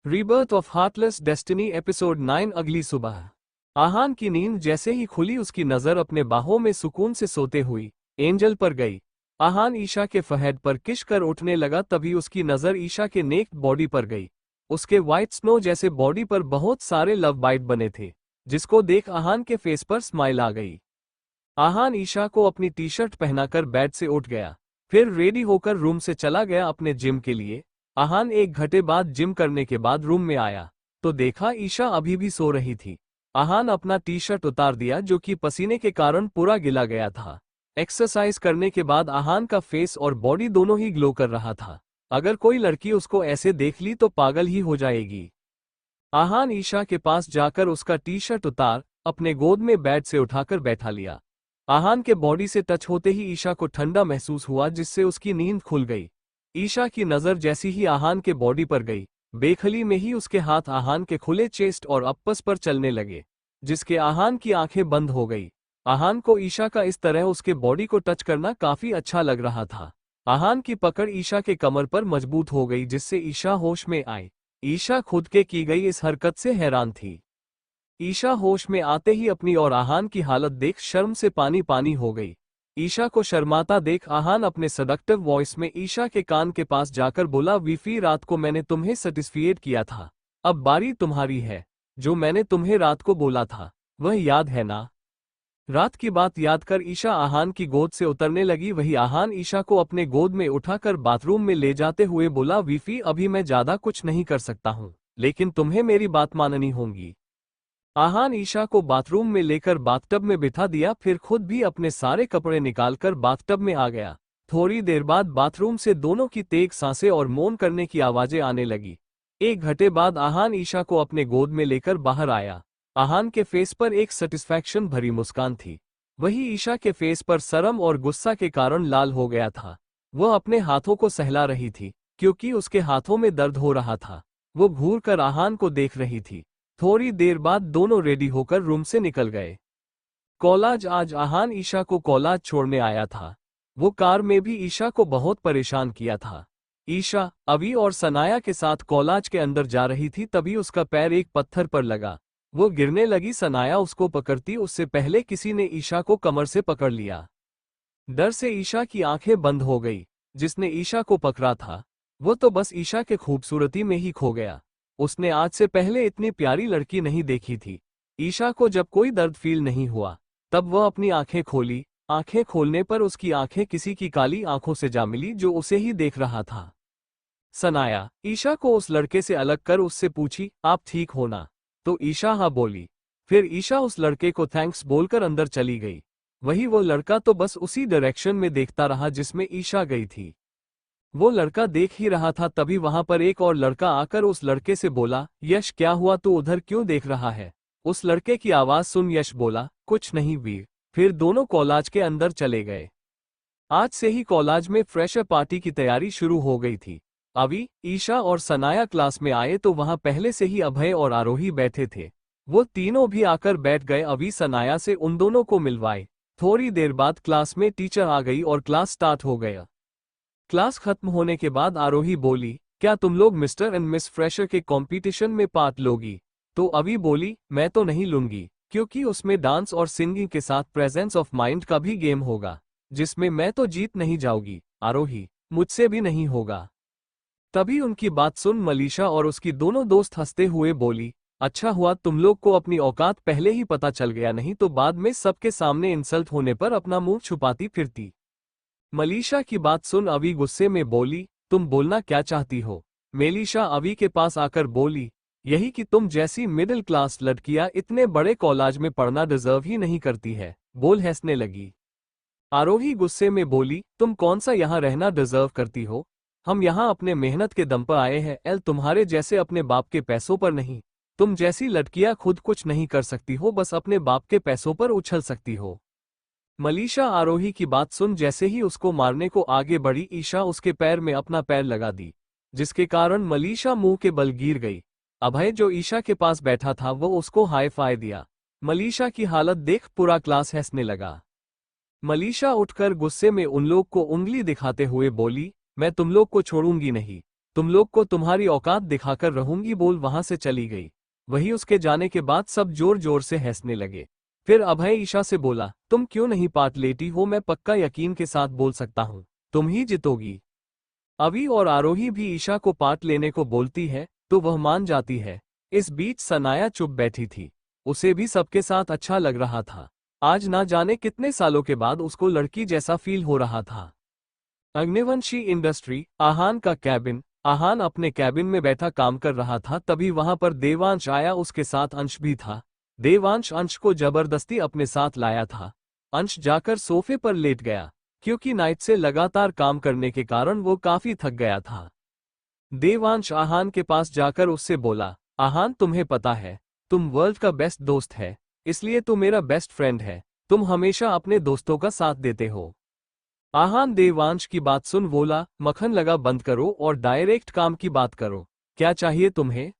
Rebirth of heartless destiny episode 9। अगली सुबह आहान की नींद जैसे ही खुली उसकी नजर अपने बाहों में सुकून से सोते हुई एंजल पर गई। आहान ईशा के फहद पर किश कर उठने लगा, तभी उसकी नजर ईशा के नेक्ड बॉडी पर गई। उसके व्हाइट स्नो जैसे बॉडी पर बहुत सारे लव बाइट बने थे, जिसको देख आहान के फेस पर स्माइल आ गई। आहान ईशा को अपनी टी शर्ट पहनाकर बेड से उठ गया, फिर रेडी होकर रूम से चला गया अपने जिम के लिए। आहान 1 घंटे बाद जिम करने के बाद रूम में आया तो देखा ईशा अभी भी सो रही थी। आहान अपना टी शर्ट उतार दिया जो कि पसीने के कारण पूरा गिला गया था। एक्सरसाइज करने के बाद आहान का फेस और बॉडी दोनों ही ग्लो कर रहा था। अगर कोई लड़की उसको ऐसे देख ली तो पागल ही हो जाएगी। आहान ईशा के पास जाकर उसका टी शर्ट उतार अपने गोद में बेड से उठाकर बैठा लिया। आहान के बॉडी से टच होते ही ईशा को ठंडा महसूस हुआ, जिससे उसकी नींद खुल गई। ईशा की नज़र जैसी ही आहान के बॉडी पर गई, बेखली में ही उसके हाथ आहान के खुले चेस्ट और अप्पस पर चलने लगे, जिसके आहान की आंखें बंद हो गई। आहान को ईशा का इस तरह उसके बॉडी को टच करना काफी अच्छा लग रहा था। आहान की पकड़ ईशा के कमर पर मजबूत हो गई, जिससे ईशा होश में आई। ईशा खुद के की गई इस हरकत से हैरान थी। ईशा होश में आते ही अपनी और आहान की हालत देख शर्म से पानी पानी हो गई। ईशा को शर्माता देख आहान अपने सडक्टिव वॉइस में ईशा के कान के पास जाकर बोला, वीफी रात को मैंने तुम्हें सेटिस्फिएट किया था, अब बारी तुम्हारी है। जो मैंने तुम्हें रात को बोला था वह याद है ना? रात की बात याद कर ईशा आहान की गोद से उतरने लगी। वही आहान ईशा को अपने गोद में उठाकर बाथरूम में ले जाते हुए बोला, वीफी अभी मैं ज्यादा कुछ नहीं कर सकता हूँ, लेकिन तुम्हें मेरी बात माननी होगी। आहान ईशा को बाथरूम में लेकर बाथटब में बिठा दिया, फिर खुद भी अपने सारे कपड़े निकालकर बाथटब में आ गया। थोड़ी देर बाद बाथरूम से दोनों की तेज सांसें और मौन करने की आवाजें आने लगी। 1 घंटे बाद आहान ईशा को अपने गोद में लेकर बाहर आया। आहान के फेस पर एक सेटिस्फैक्शन भरी मुस्कान थी, वही ईशा के फेस पर शर्म और गुस्सा के कारण लाल हो गया था। वह अपने हाथों को सहला रही थी क्योंकि उसके हाथों में दर्द हो रहा था। वो घूर कर आहान को देख रही थी। थोड़ी देर बाद दोनों रेडी होकर रूम से निकल गए। कॉलेज आज आहान ईशा को कॉलेज छोड़ने आया था। वो कार में भी ईशा को बहुत परेशान किया था। ईशा अवी और सनाया के साथ कॉलेज के अंदर जा रही थी, तभी उसका पैर एक पत्थर पर लगा। वो गिरने लगी। सनाया उसको पकड़ती उससे पहले किसी ने ईशा को कमर से पकड़ लिया। डर से ईशा की आंखें बंद हो गई। जिसने ईशा को पकड़ा था वो तो बस ईशा के खूबसूरती में ही खो गया। उसने आज से पहले इतनी प्यारी लड़की नहीं देखी थी। ईशा को जब कोई दर्द फील नहीं हुआ तब वह अपनी आंखें खोली। आंखें खोलने पर उसकी आंखें किसी की काली आंखों से जा मिली जो उसे ही देख रहा था। सनाया ईशा को उस लड़के से अलग कर उससे पूछी, आप ठीक हो ना? तो ईशा हाँ बोली। फिर ईशा उस लड़के को थैंक्स बोलकर अंदर चली गई। वही वो लड़का तो बस उसी डायरेक्शन में देखता रहा जिसमें ईशा गई थी। वो लड़का देख ही रहा था, तभी वहां पर एक और लड़का आकर उस लड़के से बोला, यश क्या हुआ, तू उधर क्यों देख रहा है? उस लड़के की आवाज सुन यश बोला, कुछ नहीं वीर। फिर दोनों कॉलेज के अंदर चले गए। आज से ही कॉलेज में फ्रेशर पार्टी की तैयारी शुरू हो गई थी। अभी ईशा और सनाया क्लास में आए तो वहां पहले से ही अभय और आरोही बैठे थे। वो तीनों भी आकर बैठ गए। अभी सनाया से उन दोनों को मिलवाए। थोड़ी देर बाद क्लास में टीचर आ गई और क्लास स्टार्ट हो गया। क्लास खत्म होने के बाद आरोही बोली, क्या तुम लोग मिस्टर एंड मिस फ्रेशर के कंपटीशन में पार्ट लोगी? तो अभी बोली, मैं तो नहीं लूंगी क्योंकि उसमें डांस और सिंगिंग के साथ प्रेजेंस ऑफ माइंड का भी गेम होगा, जिसमें मैं तो जीत नहीं जाऊंगी। आरोही, मुझसे भी नहीं होगा। तभी उनकी बात सुन मलीशा और उसकी दोनों दोस्त हंसते हुए बोली, अच्छा हुआ तुम लोग को अपनी औकात पहले ही पता चल गया, नहीं तो बाद में सबके सामने इंसल्ट होने पर अपना मुंह छुपाती फिरती। मलीशा की बात सुन अवी गुस्से में बोली, तुम बोलना क्या चाहती हो? मेलिशा अवी के पास आकर बोली, यही कि तुम जैसी मिडिल क्लास लड़कियां इतने बड़े कॉलेज में पढ़ना डिजर्व ही नहीं करती है। बोल हंसने लगी। आरोही गुस्से में बोली, तुम कौन सा यहाँ रहना डिजर्व करती हो? हम यहाँ अपने मेहनत के दम पर आए हैं, एल तुम्हारे जैसे अपने बाप के पैसों पर नहीं। तुम जैसी लड़कियां खुद कुछ नहीं कर सकती हो, बस अपने बाप के पैसों पर उछल सकती हो। मलीशा आरोही की बात सुन जैसे ही उसको मारने को आगे बढ़ी, ईशा उसके पैर में अपना पैर लगा दी, जिसके कारण मलीशा मुंह के बल गिर गई। अभय जो ईशा के पास बैठा था वो उसको हाई फाई दिया। मलीशा की हालत देख पूरा क्लास हंसने लगा। मलीशा उठकर गुस्से में उन लोग को उंगली दिखाते हुए बोली, मैं तुम लोग को छोड़ूंगी नहीं। तुम लोग को तुम्हारी औकात दिखाकर रहूंगी बोल वहां से चली गई। वही उसके जाने के बाद सब जोर जोर से हंसने लगे। फिर अभय ईशा से बोला, तुम क्यों नहीं पार्ट लेती हो? मैं पक्का यकीन के साथ बोल सकता हूँ तुम ही जीतोगी। अभी और आरोही भी ईशा को पार्ट लेने को बोलती है तो वह मान जाती है। इस बीच सनाया चुप बैठी थी। उसे भी सबके साथ अच्छा लग रहा था। आज ना जाने कितने सालों के बाद उसको लड़की जैसा फील हो रहा था। अग्निवंशी इंडस्ट्री, आहान का कैबिन। आहान अपने कैबिन में बैठा काम कर रहा था, तभी वहां पर देवांश आया। उसके साथ अंश भी था। देवांश अंश को जबरदस्ती अपने साथ लाया था। अंश जाकर सोफे पर लेट गया, क्योंकि नाइट से लगातार काम करने के कारण वो काफी थक गया था। देवांश आहान के पास जाकर उससे बोला, आहान तुम्हें पता है तुम वर्ल्ड का बेस्ट दोस्त है, इसलिए तू मेरा बेस्ट फ्रेंड है। तुम हमेशा अपने दोस्तों का साथ देते हो। आहान देवांश की बात सुन बोला, मक्खन लगा बंद करो और डायरेक्ट काम की बात करो। क्या चाहिए तुम्हें?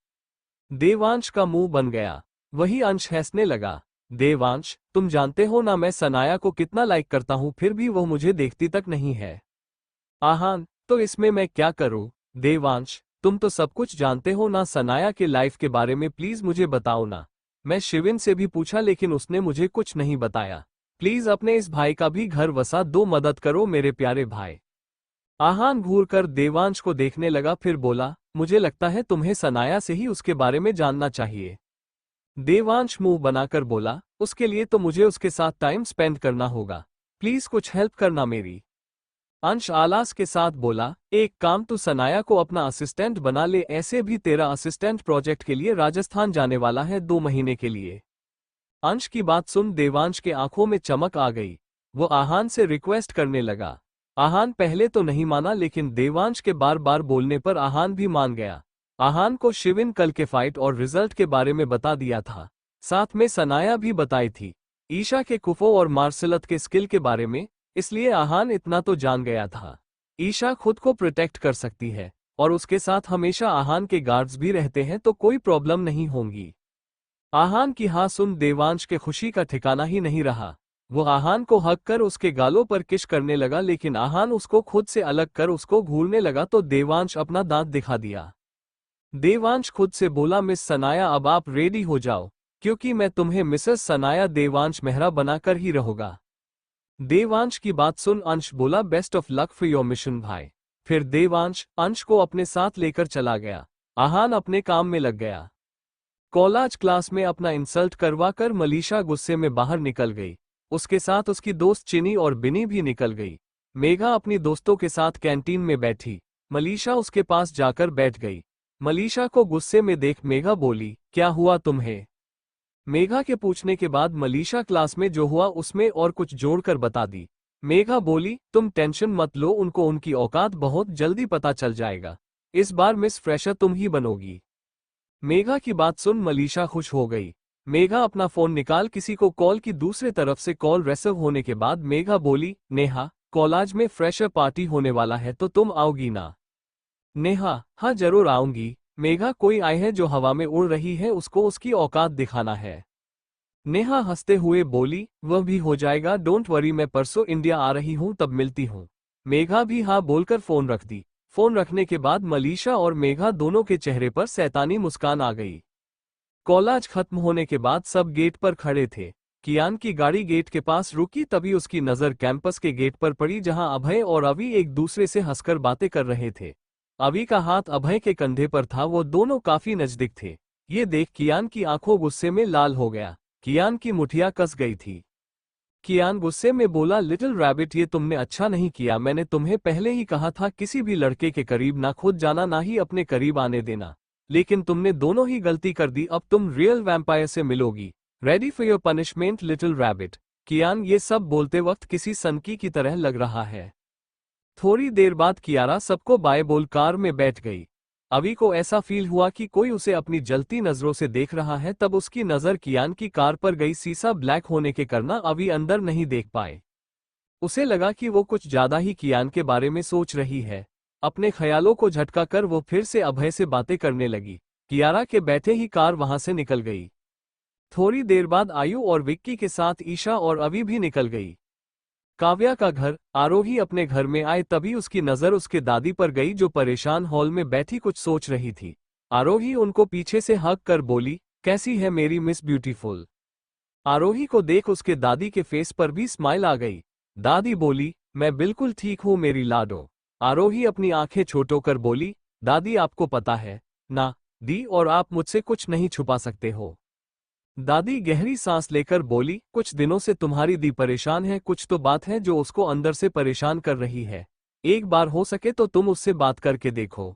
देवांश का मुंह बन गया। वही अंश हंसने लगा। देवांश, तुम जानते हो ना मैं सनाया को कितना लाइक करता हूं, फिर भी वो मुझे देखती तक नहीं है। आहान, तो इसमें मैं क्या करूं? देवांश, तुम तो सब कुछ जानते हो ना सनाया के लाइफ के बारे में, प्लीज मुझे बताओ ना। मैं शिविन से भी पूछा लेकिन उसने मुझे कुछ नहीं बताया। प्लीज अपने इस भाई का भी घर वसा दो, मदद करो मेरे प्यारे भाई। आहान घूरकर देवांश को देखने लगा, फिर बोला, मुझे लगता है तुम्हें सनाया से ही उसके बारे में जानना चाहिए। देवांश मुंह बनाकर बोला, उसके लिए तो मुझे उसके साथ टाइम स्पेंड करना होगा। प्लीज कुछ हेल्प करना मेरी। अंश आलास के साथ बोला, एक काम, तू सनाया को अपना असिस्टेंट बना ले। ऐसे भी तेरा असिस्टेंट प्रोजेक्ट के लिए राजस्थान जाने वाला है 2 महीने के लिए। अंश की बात सुन देवांश के आंखों में चमक आ गई। वो आहान से रिक्वेस्ट करने लगा। आहान पहले तो नहीं माना, लेकिन देवांश के बार बार बोलने पर आहान भी मान गया। आहान को शिविन कल के फाइट और रिजल्ट के बारे में बता दिया था। साथ में सनाया भी बताई थी ईशा के कुफो और मार्शलत के स्किल के बारे में। इसलिए आहान इतना तो जान गया था, ईशा खुद को प्रोटेक्ट कर सकती है और उसके साथ हमेशा आहान के गार्ड्स भी रहते हैं, तो कोई प्रॉब्लम नहीं होगी। आहान की हाँ सुन देवांश के खुशी का ठिकाना ही नहीं रहा। वो आहान को हक कर उसके गालों पर किस करने लगा, लेकिन आहान उसको खुद से अलग कर उसको घूरने लगा तो देवांश अपना दांत दिखा दिया। देवांश खुद से बोला, मिस सनाया अब आप रेडी हो जाओ, क्योंकि मैं तुम्हें मिसेस सनाया देवांश मेहरा बनाकर ही रहूंगा। देवांश की बात सुन अंश बोला, best of luck for your mission भाई। फिर देवांश अंश को अपने साथ लेकर चला गया। आहान अपने काम में लग गया। कॉलेज क्लास में अपना इंसल्ट करवाकर मलीशा गुस्से में बाहर निकल गई। उसके साथ उसकी दोस्त चिनी और बिनी भी निकल गई। मेघा अपनी दोस्तों के साथ कैंटीन में बैठी। मलीशा उसके पास जाकर बैठ गई। मलीशा को गुस्से में देख मेघा बोली, क्या हुआ तुम्हें? मेघा के पूछने के बाद मलीशा क्लास में जो हुआ उसमें और कुछ जोड़कर बता दी। मेघा बोली, तुम टेंशन मत लो, उनको उनकी औकात बहुत जल्दी पता चल जाएगा। इस बार मिस फ्रेशर तुम ही बनोगी। मेघा की बात सुन मलीशा खुश हो गई। मेघा अपना फोन निकाल किसी को कॉल की। दूसरे तरफ से कॉल रिसीव होने के बाद मेघा बोली, नेहा, कॉलेज में फ्रेशर पार्टी होने वाला है तो तुम आओगी ना? नेहा, हाँ जरूर आऊंगी। मेघा, कोई आई है जो हवा में उड़ रही है, उसको उसकी औकात दिखाना है। नेहा हंसते हुए बोली, वह भी हो जाएगा, डोंट वरी, मैं परसों इंडिया आ रही हूँ तब मिलती हूँ। मेघा भी हाँ बोलकर फोन रख दी। फोन रखने के बाद मलीशा और मेघा दोनों के चेहरे पर शैतानी मुस्कान आ गई। कॉलेज खत्म होने के बाद सब गेट पर खड़े थे। कियान की गाड़ी गेट के पास रुकी, तभी उसकी नजर कैंपस के गेट पर पड़ी, जहां अभय और अवी एक दूसरे से हंसकर बातें कर रहे थे। अवी का हाथ अभय के कंधे पर था, वो दोनों काफी नजदीक थे। ये देख कियान की आंखों गुस्से में लाल हो गया। कियान की मुठिया कस गई थी। कियान गुस्से में बोला, लिटिल रैबिट, ये तुमने अच्छा नहीं किया। मैंने तुम्हें पहले ही कहा था किसी भी लड़के के करीब ना खुद जाना, ना ही अपने करीब आने देना, लेकिन तुमने दोनों ही गलती कर दी। अब तुम रियल वैम्पायर से मिलोगी। Ready for your punishment little rabbit. Kiyan ये सब बोलते वक्त किसी सनकी की तरह लग रहा है। थोड़ी देर बाद कियारा सबको बाय बोल कार में बैठ गई। अवी को ऐसा फील हुआ कि कोई उसे अपनी जलती नजरों से देख रहा है, तब उसकी नजर कियान की कार पर गई। शीशा ब्लैक होने के कारण अवी अंदर नहीं देख पाए। उसे लगा कि वो कुछ ज्यादा ही कियान के बारे में सोच रही है। अपने ख्यालों को झटका कर वो फिर से अभय से बातें करने लगी। कियारा के बैठे ही कार वहां से निकल गई। थोड़ी देर बाद आयु और विक्की के साथ ईशा और अवी भी निकल गई। काव्या का घर। आरोही अपने घर में आए तभी उसकी नजर उसके दादी पर गई जो परेशान हॉल में बैठी कुछ सोच रही थी। आरोही उनको पीछे से हग कर बोली, कैसी है मेरी मिस ब्यूटीफुल। आरोही को देख उसके दादी के फेस पर भी स्माइल आ गई। दादी बोली, मैं बिल्कुल ठीक हूँ मेरी लाडो। आरोही अपनी आंखें छोटो कर बोली, दादी आपको पता है ना दी, और आप मुझसे कुछ नहीं छुपा सकते हो। दादी गहरी सांस लेकर बोली, कुछ दिनों से तुम्हारी दी परेशान है, कुछ तो बात है जो उसको अंदर से परेशान कर रही है। एक बार हो सके तो तुम उससे बात करके देखो।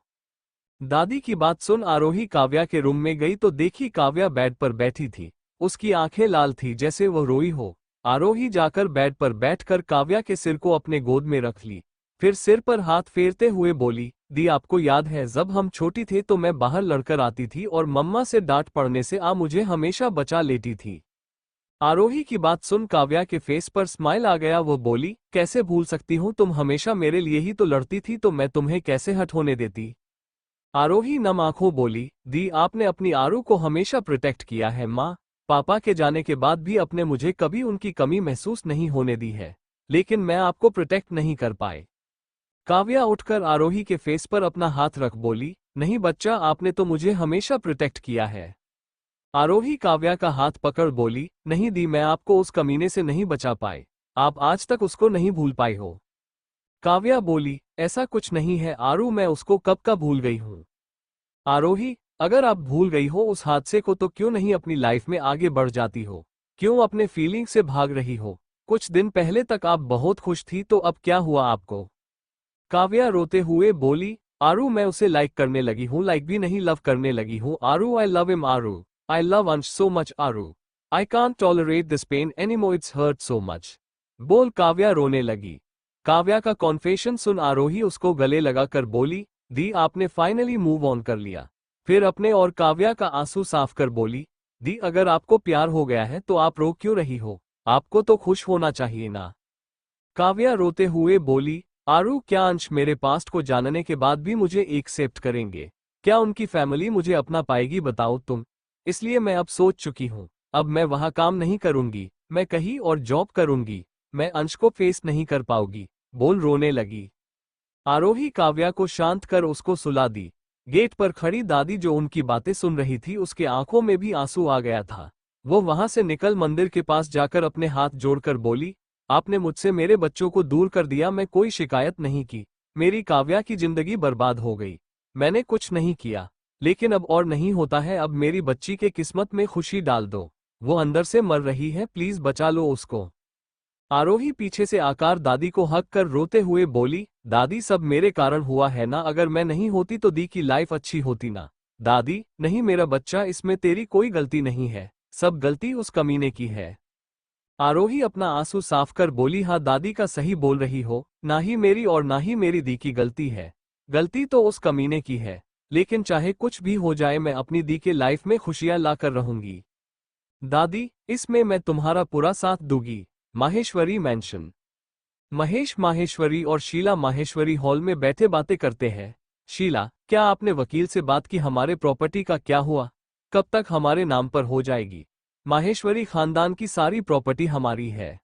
दादी की बात सुन आरोही काव्या के रूम में गई तो देखी काव्या बेड पर बैठी थी। उसकी आंखें लाल थी जैसे वह रोई हो। आरोही जाकर बेड पर बैठकर काव्या के सिर को अपने गोद में रख ली। फिर सिर पर हाथ फेरते हुए बोली, दी आपको याद है जब हम छोटी थे तो मैं बाहर लड़कर आती थी और मम्मा से डांट पड़ने से मुझे हमेशा बचा लेती थी। आरोही की बात सुन काव्या के फेस पर स्माइल आ गया। वो बोली, कैसे भूल सकती हूँ, तुम हमेशा मेरे लिए ही तो लड़ती थी, तो मैं तुम्हें कैसे हट होने देती। आरोही नम आंखों बोली, दी आपने अपनी आरू को हमेशा प्रोटेक्ट किया है माँ। पापा के जाने के बाद भी अपने मुझे कभी उनकी कमी महसूस नहीं होने दी है, लेकिन मैं आपको प्रोटेक्ट नहीं कर पाए। काव्या उठकर आरोही के फेस पर अपना हाथ रख बोली, नहीं बच्चा, आपने तो मुझे हमेशा प्रोटेक्ट किया है। आरोही काव्या का हाथ पकड़ बोली, नहीं दी, मैं आपको उस कमीने से नहीं बचा पाए। आप आज तक उसको नहीं भूल पाई हो। काव्या बोली, ऐसा कुछ नहीं है आरू, मैं उसको कब का भूल गई हूँ। आरोही, अगर आप भूल गई हो उस हादसे को तो क्यों नहीं अपनी लाइफ में आगे बढ़ जाती हो, क्यों अपने फीलिंग से भाग रही हो। कुछ दिन पहले तक आप बहुत खुश थी, तो अब क्या हुआ आपको। काव्या रोते हुए बोली, आरू मैं उसे लाइक करने लगी हूँ, लाइक भी नहीं लव करने लगी हूँ Aaru. I love him Aaru. I love Ansh so much Aaru. I can't tolerate this pain anymore, it's hurt so much. बोल काव्या रोने लगी। काव्या का कॉन्फेशन सुन आरोही उसको गले लगाकर बोली, दी आपने फाइनली मूव ऑन कर लिया। फिर अपने और काव्या का आंसू साफ कर बोली, दी अगर आपको प्यार हो गया है तो आप रो क्यों रही हो, आपको तो खुश होना चाहिए ना। काव्या रोते हुए बोली, आरू क्या अंश मेरे पास्ट को जानने के बाद भी मुझे एक्सेप्ट करेंगे, क्या उनकी फैमिली मुझे अपना पाएगी बताओ तुम। इसलिए मैं अब सोच चुकी हूँ, अब मैं वहाँ काम नहीं करूंगी, मैं कहीं और जॉब करूंगी। मैं अंश को फेस नहीं कर पाऊंगी। बोल रोने लगी। आरोही काव्या को शांत कर उसको सुला दी। गेट पर खड़ी दादी जो उनकी बातें सुन रही थी उसके आंखों में भी आंसू आ गया था। वो वहां से निकल मंदिर के पास जाकर अपने हाथ जोड़कर बोली, आपने मुझसे मेरे बच्चों को दूर कर दिया, मैं कोई शिकायत नहीं की। मेरी काव्या की जिंदगी बर्बाद हो गई, मैंने कुछ नहीं किया, लेकिन अब और नहीं होता है। अब मेरी बच्ची के किस्मत में खुशी डाल दो, वो अंदर से मर रही है, प्लीज बचा लो उसको। आरोही पीछे से आकर दादी को हक कर रोते हुए बोली, दादी सब मेरे कारण हुआ है ना, अगर मैं नहीं होती तो दी की लाइफ अच्छी होती ना। दादी नहीं मेरा बच्चा, इसमें तेरी कोई गलती नहीं है, सब गलती उस कमीने की है। आरोही अपना आंसू साफ कर बोली, हाँ दादी का सही बोल रही हो, ना ही मेरी और ना ही मेरी दी की गलती है, गलती तो उस कमीने की है। लेकिन चाहे कुछ भी हो जाए मैं अपनी दी के लाइफ में खुशियां लाकर रहूंगी। दादी इसमें मैं तुम्हारा पूरा साथ दूंगी। माहेश्वरी मैंशन। महेश माहेश्वरी और शीला माहेश्वरी हॉल में बैठे बातें करते हैं। शीला, क्या आपने वकील से बात की, हमारे प्रॉपर्टी का क्या हुआ, कब तक हमारे नाम पर हो जाएगी। माहेश्वरी, खानदान की सारी प्रॉपर्टी हमारी है।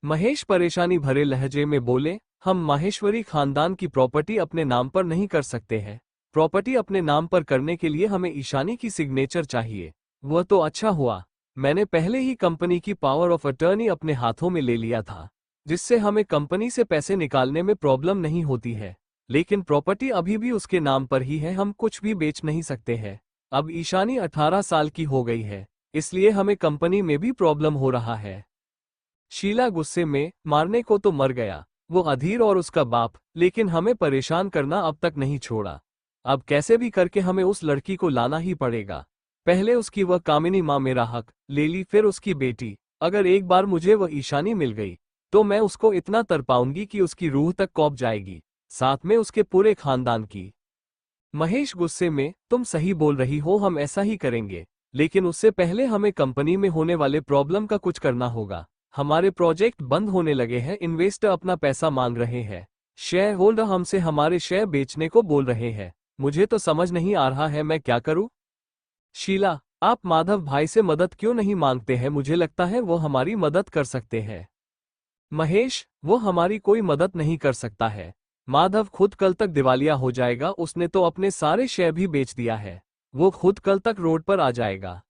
महेश परेशानी भरे लहजे में बोले, हम माहेश्वरी खानदान की प्रॉपर्टी अपने नाम पर नहीं कर सकते हैं। प्रॉपर्टी अपने नाम पर करने के लिए हमें ईशानी की सिग्नेचर चाहिए। वह तो अच्छा हुआ, मैंने पहले ही कंपनी की पावर ऑफ अटर्नी अपने हाथों में ले लिया था, जिससे हमें कंपनी से पैसे निकालने में प्रॉब्लम नहीं होती है। लेकिन प्रॉपर्टी अभी भी उसके नाम पर ही है, हम कुछ भी बेच नहीं सकते हैं। अब ईशानी 18 साल की हो गई है, इसलिए हमें कंपनी में भी प्रॉब्लम हो रहा है। शीला गुस्से में, मारने को तो मर गया वो अधीर और उसका बाप, लेकिन हमें परेशान करना अब तक नहीं छोड़ा। अब कैसे भी करके हमें उस लड़की को लाना ही पड़ेगा। पहले उसकी वह कामिनी माँ मेरा हक ले ली, फिर उसकी बेटी। अगर एक बार मुझे वह ईशानी मिल गई तो मैं उसको इतना तरपाऊंगी कि उसकी रूह तक कौप जाएगी, साथ में उसके पूरे खानदान की। महेश गुस्से में, तुम सही बोल रही हो, हम ऐसा ही करेंगे, लेकिन उससे पहले हमें कंपनी में होने वाले प्रॉब्लम का कुछ करना होगा। हमारे प्रोजेक्ट बंद होने लगे हैं, इन्वेस्टर अपना पैसा मांग रहे हैं, शेयर होल्डर हमसे हमारे शेयर बेचने को बोल रहे हैं। मुझे तो समझ नहीं आ रहा है मैं क्या करूं। शीला, आप माधव भाई से मदद क्यों नहीं मांगते हैं, मुझे लगता है वो हमारी मदद कर सकते हैं। महेश, वो हमारी कोई मदद नहीं कर सकता है। माधव खुद कल तक दिवालिया हो जाएगा, उसने तो अपने सारे शेयर भी बेच दिया है। वो खुद कल तक रोड पर आ जाएगा।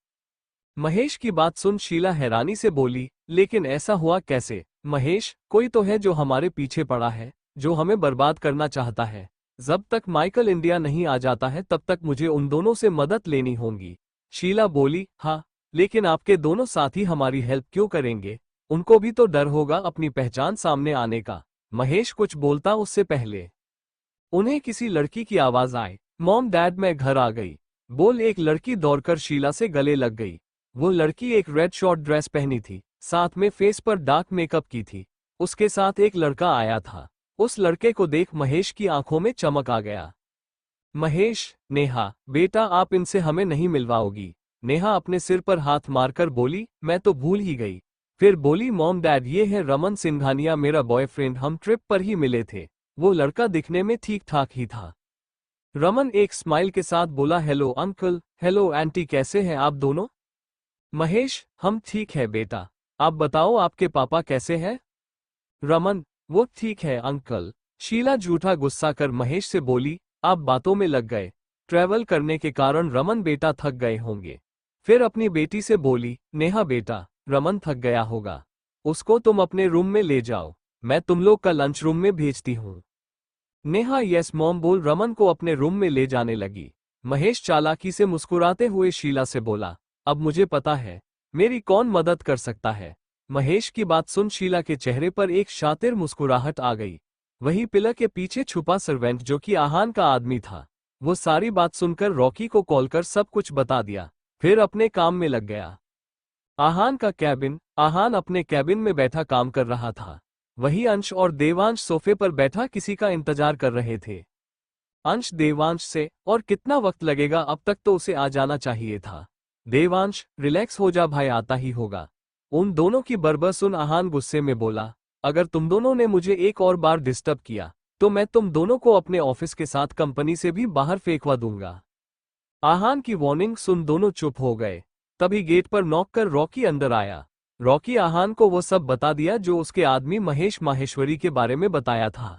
महेश की बात सुन शीला हैरानी से बोली, लेकिन ऐसा हुआ कैसे? महेश, कोई तो है जो हमारे पीछे पड़ा है, जो हमें बर्बाद करना चाहता है। जब तक माइकल इंडिया नहीं आ जाता है तब तक मुझे उन दोनों से मदद लेनी होगी। शीला बोली, हाँ, लेकिन आपके दोनों साथी हमारी हेल्प क्यों करेंगे? उनको भी तो डर होगा अपनी पहचान सामने आने का। महेश कुछ बोलता उससे पहले उन्हें किसी लड़की की आवाज आई। मॉम डैड, मैं घर आ गई, बोल एक लड़की दौड़कर शीला से गले लग गई। वो लड़की एक रेड शॉर्ट ड्रेस पहनी थी, साथ में फेस पर डार्क मेकअप की थी। उसके साथ एक लड़का आया था। उस लड़के को देख महेश की आंखों में चमक आ गया। महेश, नेहा, बेटा आप इनसे हमें नहीं मिलवाओगी। नेहा अपने सिर पर हाथ मारकर बोली, मैं तो भूल ही गई। फिर बोली, मॉम डैड, ये है रमन सिंघानिया, मेरा बॉयफ्रेंड, हम ट्रिप पर ही मिले थे। वो लड़का दिखने में ठीक ठाक ही था। रमन एक स्माइल के साथ बोला, हेलो अंकल, हेलो आंटी, कैसे हैं आप दोनों? महेश, हम ठीक है बेटा, आप बताओ आपके पापा कैसे हैं? रमन, वो ठीक है अंकल। शीला झूठा गुस्सा कर महेश से बोली, आप बातों में लग गए। ट्रैवल करने के कारण रमन बेटा थक गए होंगे। फिर अपनी बेटी से बोली, नेहा बेटा, रमन थक गया होगा, उसको तुम अपने रूम में ले जाओ, मैं तुम लोग का लंच रूम में भेजती हूँ। नेहा यस मॉम बोल रमन को अपने रूम में ले जाने लगी। महेश चालाकी से मुस्कुराते हुए शीला से बोला, अब मुझे पता है मेरी कौन मदद कर सकता है। महेश की बात सुन शीला के चेहरे पर एक शातिर मुस्कुराहट आ गई। वही पिलर के पीछे छुपा सर्वेंट जो कि आहान का आदमी था, वो सारी बात सुनकर रॉकी को कॉल कर सब कुछ बता दिया, फिर अपने काम में लग गया। आहान अपने कैबिन में बैठा काम कर रहा था। वही अंश और देवांश सोफे पर बैठा किसी का इंतजार कर रहे थे। अंश देवांश से, और कितना वक्त लगेगा, अब तक तो उसे आ जाना चाहिए था। देवांश, रिलैक्स हो जा भाई, आता ही होगा। उन दोनों की बरबर सुन आहान गुस्से में बोला, अगर तुम दोनों ने मुझे एक और बार डिस्टर्ब किया तो मैं तुम दोनों को अपने ऑफिस के साथ कंपनी से भी बाहर फेंकवा दूंगा। आहान की वार्निंग सुन दोनों चुप हो गए। तभी गेट पर नॉक कर रॉकी अंदर आया। रॉकी आहान को वो सब बता दिया जो उसके आदमी महेश माहेश्वरी के बारे में बताया था।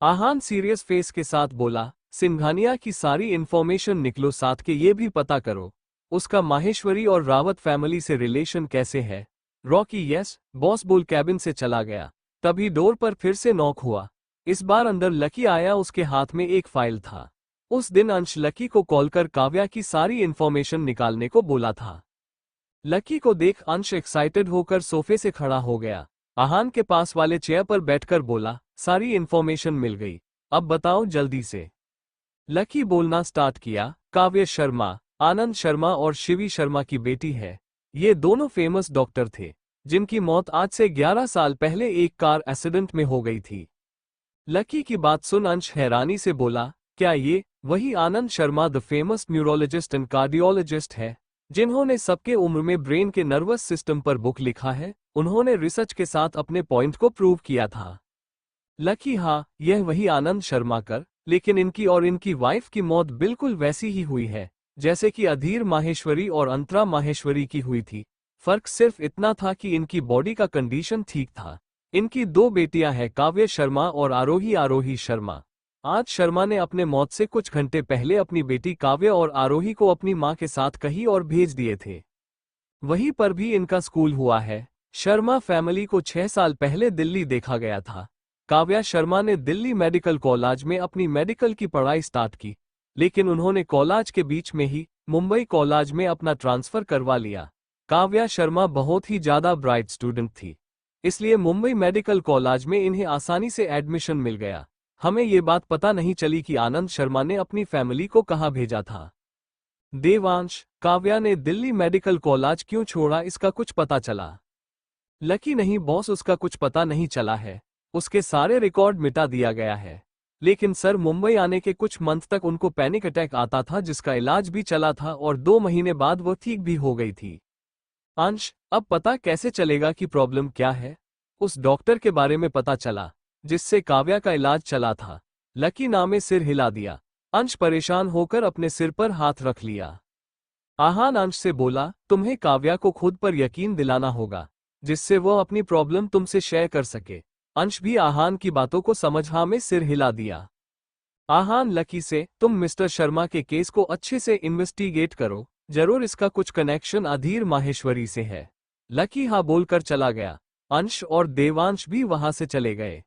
आहान सीरियस फेस के साथ बोला, सिंघानिया की सारी इंफॉर्मेशन निकलो, साथ के ये भी पता करो उसका माहेश्वरी और रावत फैमिली से रिलेशन कैसे है। रॉकी यस बॉस बोल कैबिन से चला गया। तभी डोर पर फिर से नॉक हुआ। इस बार अंदर लकी आया, उसके हाथ में एक फाइल था। उस दिन अंश लकी को कॉल कर काव्या की सारी इंफॉर्मेशन निकालने को बोला था। लकी को देख अंश एक्साइटेड होकर सोफे से खड़ा हो गया। आहान के पास वाले चेयर पर बैठकर बोला, सारी इंफॉर्मेशन मिल गई, अब बताओ जल्दी से। लकी बोलना स्टार्ट किया, काव्य शर्मा आनंद शर्मा और शिवी शर्मा की बेटी है। ये दोनों फेमस डॉक्टर थे जिनकी मौत आज से 11 साल पहले एक कार एक्सीडेंट में हो गई थी। लकी की बात सुन अंश हैरानी से बोला, क्या ये वही Anand Sharma the famous neurologist and cardiologist है जिन्होंने सबके उम्र में ब्रेन के नर्वस सिस्टम पर बुक लिखा है? उन्होंने रिसर्च के साथ अपने पॉइंट को प्रूव किया था। लकी, हाँ, यह वही आनंद शर्मा कर, लेकिन इनकी और इनकी वाइफ की मौत बिल्कुल वैसी ही हुई है जैसे कि अधीर माहेश्वरी और अंतरा माहेश्वरी की हुई थी। फर्क सिर्फ इतना था कि इनकी बॉडी का कंडीशन ठीक था। इनकी दो बेटियां हैं, काव्य शर्मा और आरोही शर्मा। आज शर्मा ने अपने मौत से कुछ घंटे पहले अपनी बेटी काव्य और आरोही को अपनी मां के साथ कहीं और भेज दिए थे। वहीं पर भी इनका स्कूल हुआ है। शर्मा फैमिली को 6 साल पहले दिल्ली देखा गया था। काव्या शर्मा ने दिल्ली मेडिकल कॉलेज में अपनी मेडिकल की पढ़ाई स्टार्ट की, लेकिन उन्होंने कॉलेज के बीच में ही मुंबई कॉलेज में अपना ट्रांसफर करवा लिया। काव्या शर्मा बहुत ही ज्यादा ब्राइट स्टूडेंट थी, इसलिए मुंबई मेडिकल कॉलेज में इन्हें आसानी से एडमिशन मिल गया। हमें ये बात पता नहीं चली कि आनंद शर्मा ने अपनी फैमिली को कहाँ भेजा था। देवांश, काव्या ने दिल्ली मेडिकल कॉलेज क्यों छोड़ा, इसका कुछ पता चला? लकी, नहीं बॉस, उसका कुछ पता नहीं चला है। उसके सारे रिकॉर्ड मिटा दिया गया है। लेकिन सर, मुंबई आने के कुछ मंथ तक उनको पैनिक अटैक आता था जिसका इलाज भी चला था और 2 महीने बाद वो ठीक भी हो गई थी। अंश, अब पता कैसे चलेगा कि प्रॉब्लम क्या है? उस डॉक्टर के बारे में पता चला जिससे काव्या का इलाज चला था। लकी नामे सिर हिला दिया। अंश परेशान होकर अपने सिर पर हाथ रख लिया। आहान अंश से बोला, तुम्हें काव्या को खुद पर यकीन दिलाना होगा। जिससे वो अपनी प्रॉब्लम तुमसे शेयर कर सके। अंश भी आहान की बातों को समझ हाँ में सिर हिला दिया। आहान लकी से, तुम मिस्टर शर्मा के केस को अच्छे से इन्वेस्टिगेट करो, जरूर इसका कुछ कनेक्शन अधीर माहेश्वरी से है। लकी हाँ बोलकर चला गया। अंश और देवांश भी वहां से चले गए।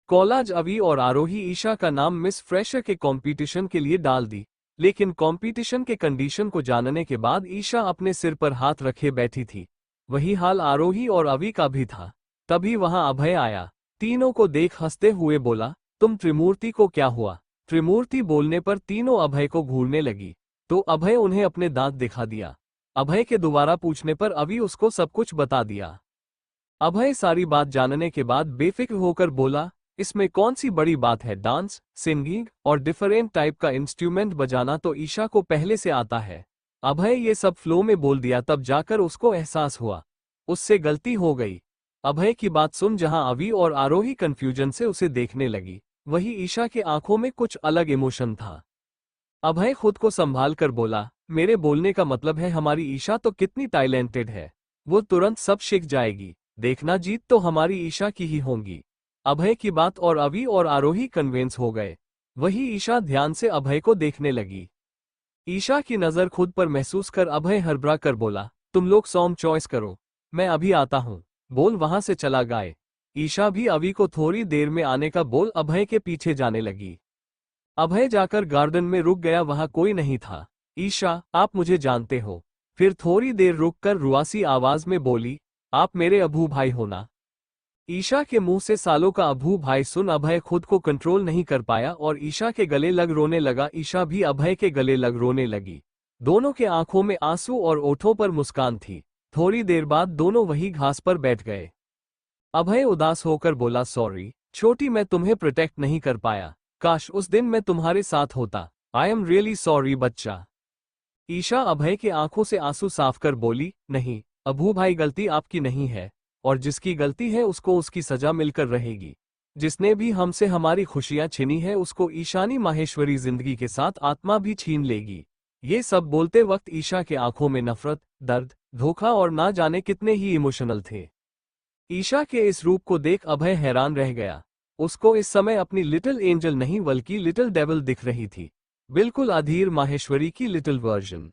कॉलेज अवी और आरोही ईशा का नाम मिस फ्रेशर के कंपटीशन के लिए डाल दी, लेकिन कंपटीशन के कंडीशन को जानने के बाद ईशा अपने सिर पर हाथ रखे बैठी थी। वही हाल आरोही और अवी का भी था। तभी वहां अभय आया। तीनों को देख हंसते हुए बोला, तुम त्रिमूर्ति को क्या हुआ? त्रिमूर्ति बोलने पर तीनों अभय को घूरने लगी, तो अभय उन्हें अपने दांत दिखा दिया। अभय के दोबारा पूछने पर अवी उसको सब कुछ बता दिया। अभय सारी बात जानने के बाद बेफिक्र होकर बोला, इसमें कौन सी बड़ी बात है, डांस, सिंगिंग और डिफरेंट टाइप का इंस्ट्रूमेंट बजाना तो ईशा को पहले से आता है। अभय ये सब फ्लो में बोल दिया, तब जाकर उसको एहसास हुआ उससे गलती हो गई। अभय की बात सुन जहां अवी और आरोही कंफ्यूजन से उसे देखने लगी, वही ईशा के आंखों में कुछ अलग इमोशन था। अभय खुद को संभाल कर बोला, मेरे बोलने का मतलब है हमारी ईशा तो कितनी टैलेंटेड है, वो तुरंत सब सीख जाएगी, देखना जीत तो हमारी ईशा की ही होंगी। अभय की बात और अवी और आरोही कन्विंस हो गए। वही ईशा ध्यान से अभय को देखने लगी। ईशा की नजर खुद पर महसूस कर अभय हड़बड़ा कर बोला, तुम लोग सॉन्ग चॉइस करो, मैं अभी आता हूँ, बोल वहां से चला गया। ईशा भी अवी को थोड़ी देर में आने का बोल अभय के पीछे जाने लगी। अभय जाकर गार्डन में रुक गया, वहां कोई नहीं था। ईशा, आप मुझे जानते हो? फिर थोड़ी देर रुककर रुआसी आवाज में बोली, आप मेरे अबू भाई हो ना? ईशा के मुंह से सालों का अबू भाई सुन अभय खुद को कंट्रोल नहीं कर पाया और ईशा के गले लग रोने लगा। ईशा भी अभय के गले लग रोने लगी। दोनों के आंखों में आंसू और ओठों पर मुस्कान थी। थोड़ी देर बाद दोनों वही घास पर बैठ गए। अभय उदास होकर बोला, सॉरी छोटी, मैं तुम्हें प्रोटेक्ट नहीं कर पाया, काश उस दिन मैं तुम्हारे साथ होता। आई एम रियली सॉरी बच्चा। ईशा अभय के आंखों से आंसू साफ कर बोली, नहीं अबू भाई, गलती आपकी नहीं है, और जिसकी गलती है उसको उसकी सजा मिलकर रहेगी। जिसने भी हमसे हमारी खुशियां छीनी है उसको ईशानी माहेश्वरी जिंदगी के साथ आत्मा भी छीन लेगी। ये सब बोलते वक्त ईशा के आंखों में नफरत, दर्द, धोखा और ना जाने कितने ही इमोशनल थे। ईशा के इस रूप को देख अभय हैरान रह गया। उसको इस समय अपनी लिटिल एंजल नहीं बल्कि लिटिल डेविल दिख रही थी, बिल्कुल अधीर माहेश्वरी की लिटिल वर्जन।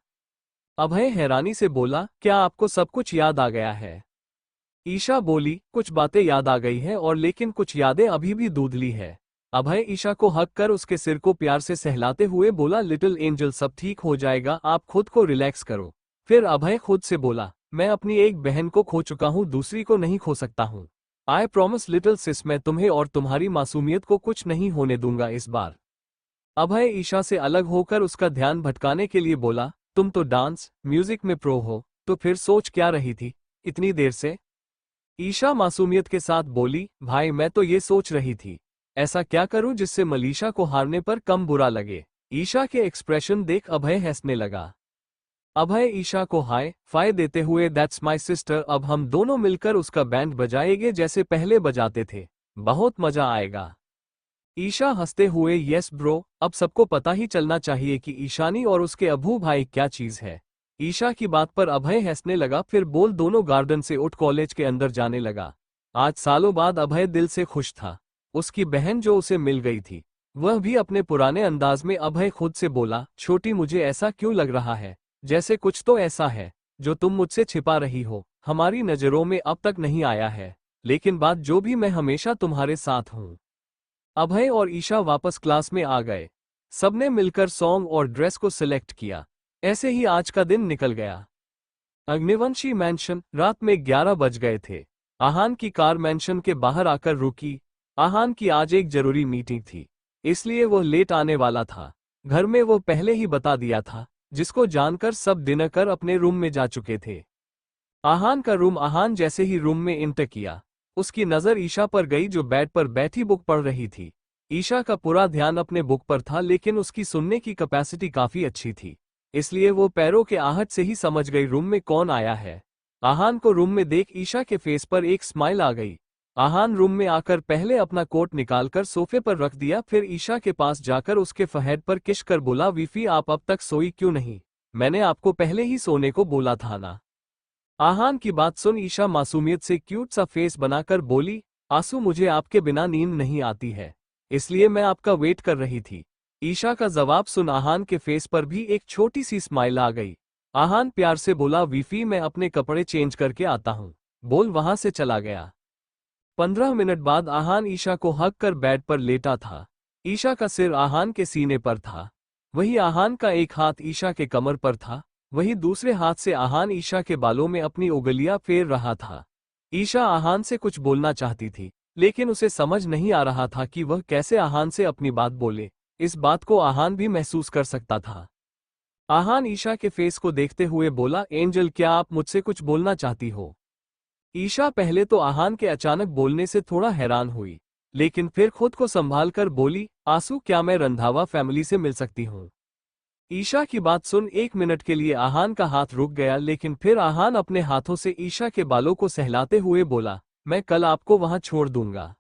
अभय हैरानी से बोला, क्या आपको सब कुछ याद आ गया है? ईशा बोली, कुछ बातें याद आ गई है और लेकिन कुछ यादें अभी भी धुंधली है। अभय ईशा को हक कर उसके सिर को प्यार से सहलाते हुए बोला, लिटिल एंजल सब ठीक हो जाएगा, आप खुद को रिलैक्स करो। फिर अभय खुद से बोला, मैं अपनी एक बहन को खो चुका हूं, दूसरी को नहीं खो सकता हूं। आई प्रॉमिस लिटिल सिस, मैं तुम्हें और तुम्हारी मासूमियत को कुछ नहीं होने दूंगा इस बार। अभय ईशा से अलग होकर उसका ध्यान भटकाने के लिए बोला, तुम तो डांस म्यूजिक में प्रो हो, तो फिर सोच क्या रही थी इतनी देर से? ईशा मासूमियत के साथ बोली, भाई मैं तो ये सोच रही थी, ऐसा क्या करूं जिससे मलीशा को हारने पर कम बुरा लगे। ईशा के एक्सप्रेशन देख अभय हंसने लगा। अभय ईशा को हाय फाय देते हुए, दैट्स माय सिस्टर, अब हम दोनों मिलकर उसका बैंड बजाएंगे जैसे पहले बजाते थे, बहुत मजा आएगा। ईशा हंसते हुए, यस ब्रो, अब सबको पता ही चलना चाहिए कि ईशानी और उसके अबू भाई क्या चीज है। ईशा की बात पर अभय हंसने लगा, फिर बोल दोनों गार्डन से उठ कॉलेज के अंदर जाने लगा। आज सालों बाद अभय दिल से खुश था। उसकी बहन जो उसे मिल गई थी, वह भी अपने पुराने अंदाज में। अभय खुद से बोला, छोटी मुझे ऐसा क्यों लग रहा है जैसे कुछ तो ऐसा है जो तुम मुझसे छिपा रही हो, हमारी नजरों में अब तक नहीं आया है, लेकिन बात जो भी, मैं हमेशा तुम्हारे साथ हूं। अभय और ईशा वापस क्लास में आ गए। सबने मिलकर सॉन्ग और ड्रेस को सिलेक्ट किया। ऐसे ही आज का दिन निकल गया। अग्निवंशी मैंशन, रात में 11 बज गए थे। आहान की कार मैंशन के बाहर आकर रुकी। आहान की आज एक जरूरी मीटिंग थी, इसलिए वो लेट आने वाला था। घर में वो पहले ही बता दिया था, जिसको जानकर सब डिनर कर अपने रूम में जा चुके थे। आहान का रूम, आहान जैसे ही रूम में एंटर किया, उसकी नजर ईशा पर गई जो बेड पर बैठी बुक पढ़ रही थी। ईशा का पूरा ध्यान अपने बुक पर था, लेकिन उसकी सुनने की कैपेसिटी काफी अच्छी थी, इसलिए वो पैरों के आहट से ही समझ गई रूम में कौन आया है। आहान को रूम में देख ईशा के फेस पर एक स्माइल आ गई। आहान रूम में आकर पहले अपना कोट निकालकर सोफे पर रख दिया, फिर ईशा के पास जाकर उसके फहेड पर किश कर बोला, वीफी आप अब तक सोई क्यों नहीं? मैंने आपको पहले ही सोने को बोला था ना। आहान की बात सुन ईशा मासूमियत से क्यूट सा फेस बनाकर बोली, आंसू मुझे आपके बिना नींद नहीं आती है, इसलिए मैं आपका वेट कर रही थी। ईशा का जवाब सुन आहान के फेस पर भी एक छोटी सी स्माइल आ गई। आहान प्यार से बोला, वीफी मैं अपने कपड़े चेंज करके आता हूँ, बोल वहां से चला गया। 15 मिनट बाद आहान ईशा को हग कर बेड पर लेटा था। ईशा का सिर आहान के सीने पर था। वही आहान का एक हाथ ईशा के कमर पर था। वही दूसरे हाथ से आहान ईशा के बालों में अपनी उंगलियां फेर रहा था। ईशा आहान से कुछ बोलना चाहती थी, लेकिन उसे समझ नहीं आ रहा था कि वह कैसे आहान से अपनी बात बोले। इस बात को आहान भी महसूस कर सकता था। आहान ईशा के फेस को देखते हुए बोला, एंजल क्या आप मुझसे कुछ बोलना चाहती हो? ईशा पहले तो आहान के अचानक बोलने से थोड़ा हैरान हुई, लेकिन फिर खुद को संभाल कर बोली, आंसू क्या मैं रंधावा फैमिली से मिल सकती हूँ? ईशा की बात सुन 1 मिनट के लिए आहान का हाथ रुक गया, लेकिन फिर आहान अपने हाथों से ईशा के बालों को सहलाते हुए बोला, मैं कल आपको वहां छोड़ दूंगा।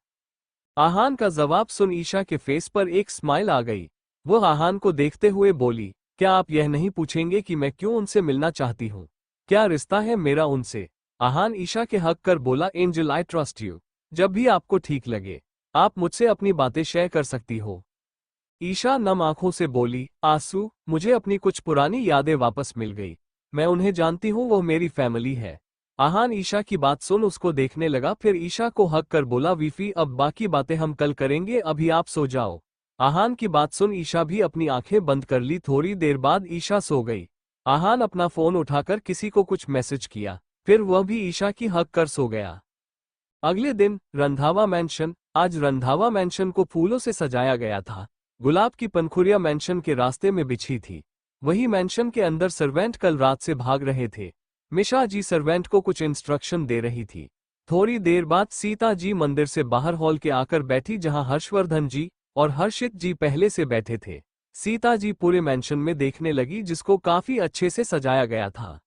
आहान का जवाब सुन ईशा के फेस पर एक स्माइल आ गई। वह आहान को देखते हुए बोली, क्या आप यह नहीं पूछेंगे कि मैं क्यों उनसे मिलना चाहती हूँ? क्या रिश्ता है मेरा उनसे? आहान ईशा के हक कर बोला, एंजल आई ट्रस्ट यू। जब भी आपको ठीक लगे आप मुझसे अपनी बातें शेयर कर सकती हो। ईशा नम आंखों से बोली, आंसू मुझे अपनी कुछ पुरानी यादें वापस मिल गई। मैं उन्हें जानती हूँ, वो मेरी फैमिली है। आहान ईशा की बात सुन उसको देखने लगा, फिर ईशा को हक कर बोला, वीफी अब बाकी बातें हम कल करेंगे, अभी आप सो जाओ। आहान की बात सुन ईशा भी अपनी आंखें बंद कर ली। थोड़ी देर बाद ईशा सो गई। आहान अपना फोन उठाकर किसी को कुछ मैसेज किया, फिर वह भी ईशा की हक कर सो गया। अगले दिन रंधावा मैंशन। आज रंधावा मैंशन को फूलों से सजाया गया था। गुलाब की पंखुड़ियां मैंशन के रास्ते में बिछी थी। वही मैंशन के अंदर सर्वेंट कल रात से भाग रहे थे। मिशा जी सर्वेंट को कुछ इंस्ट्रक्शन दे रही थी। थोड़ी देर बाद सीता जी मंदिर से बाहर हॉल के आकर बैठी, जहां हर्षवर्धन जी और हर्षित जी पहले से बैठे थे। सीता जी पूरे मैंशन में देखने लगी, जिसको काफी अच्छे से सजाया गया था।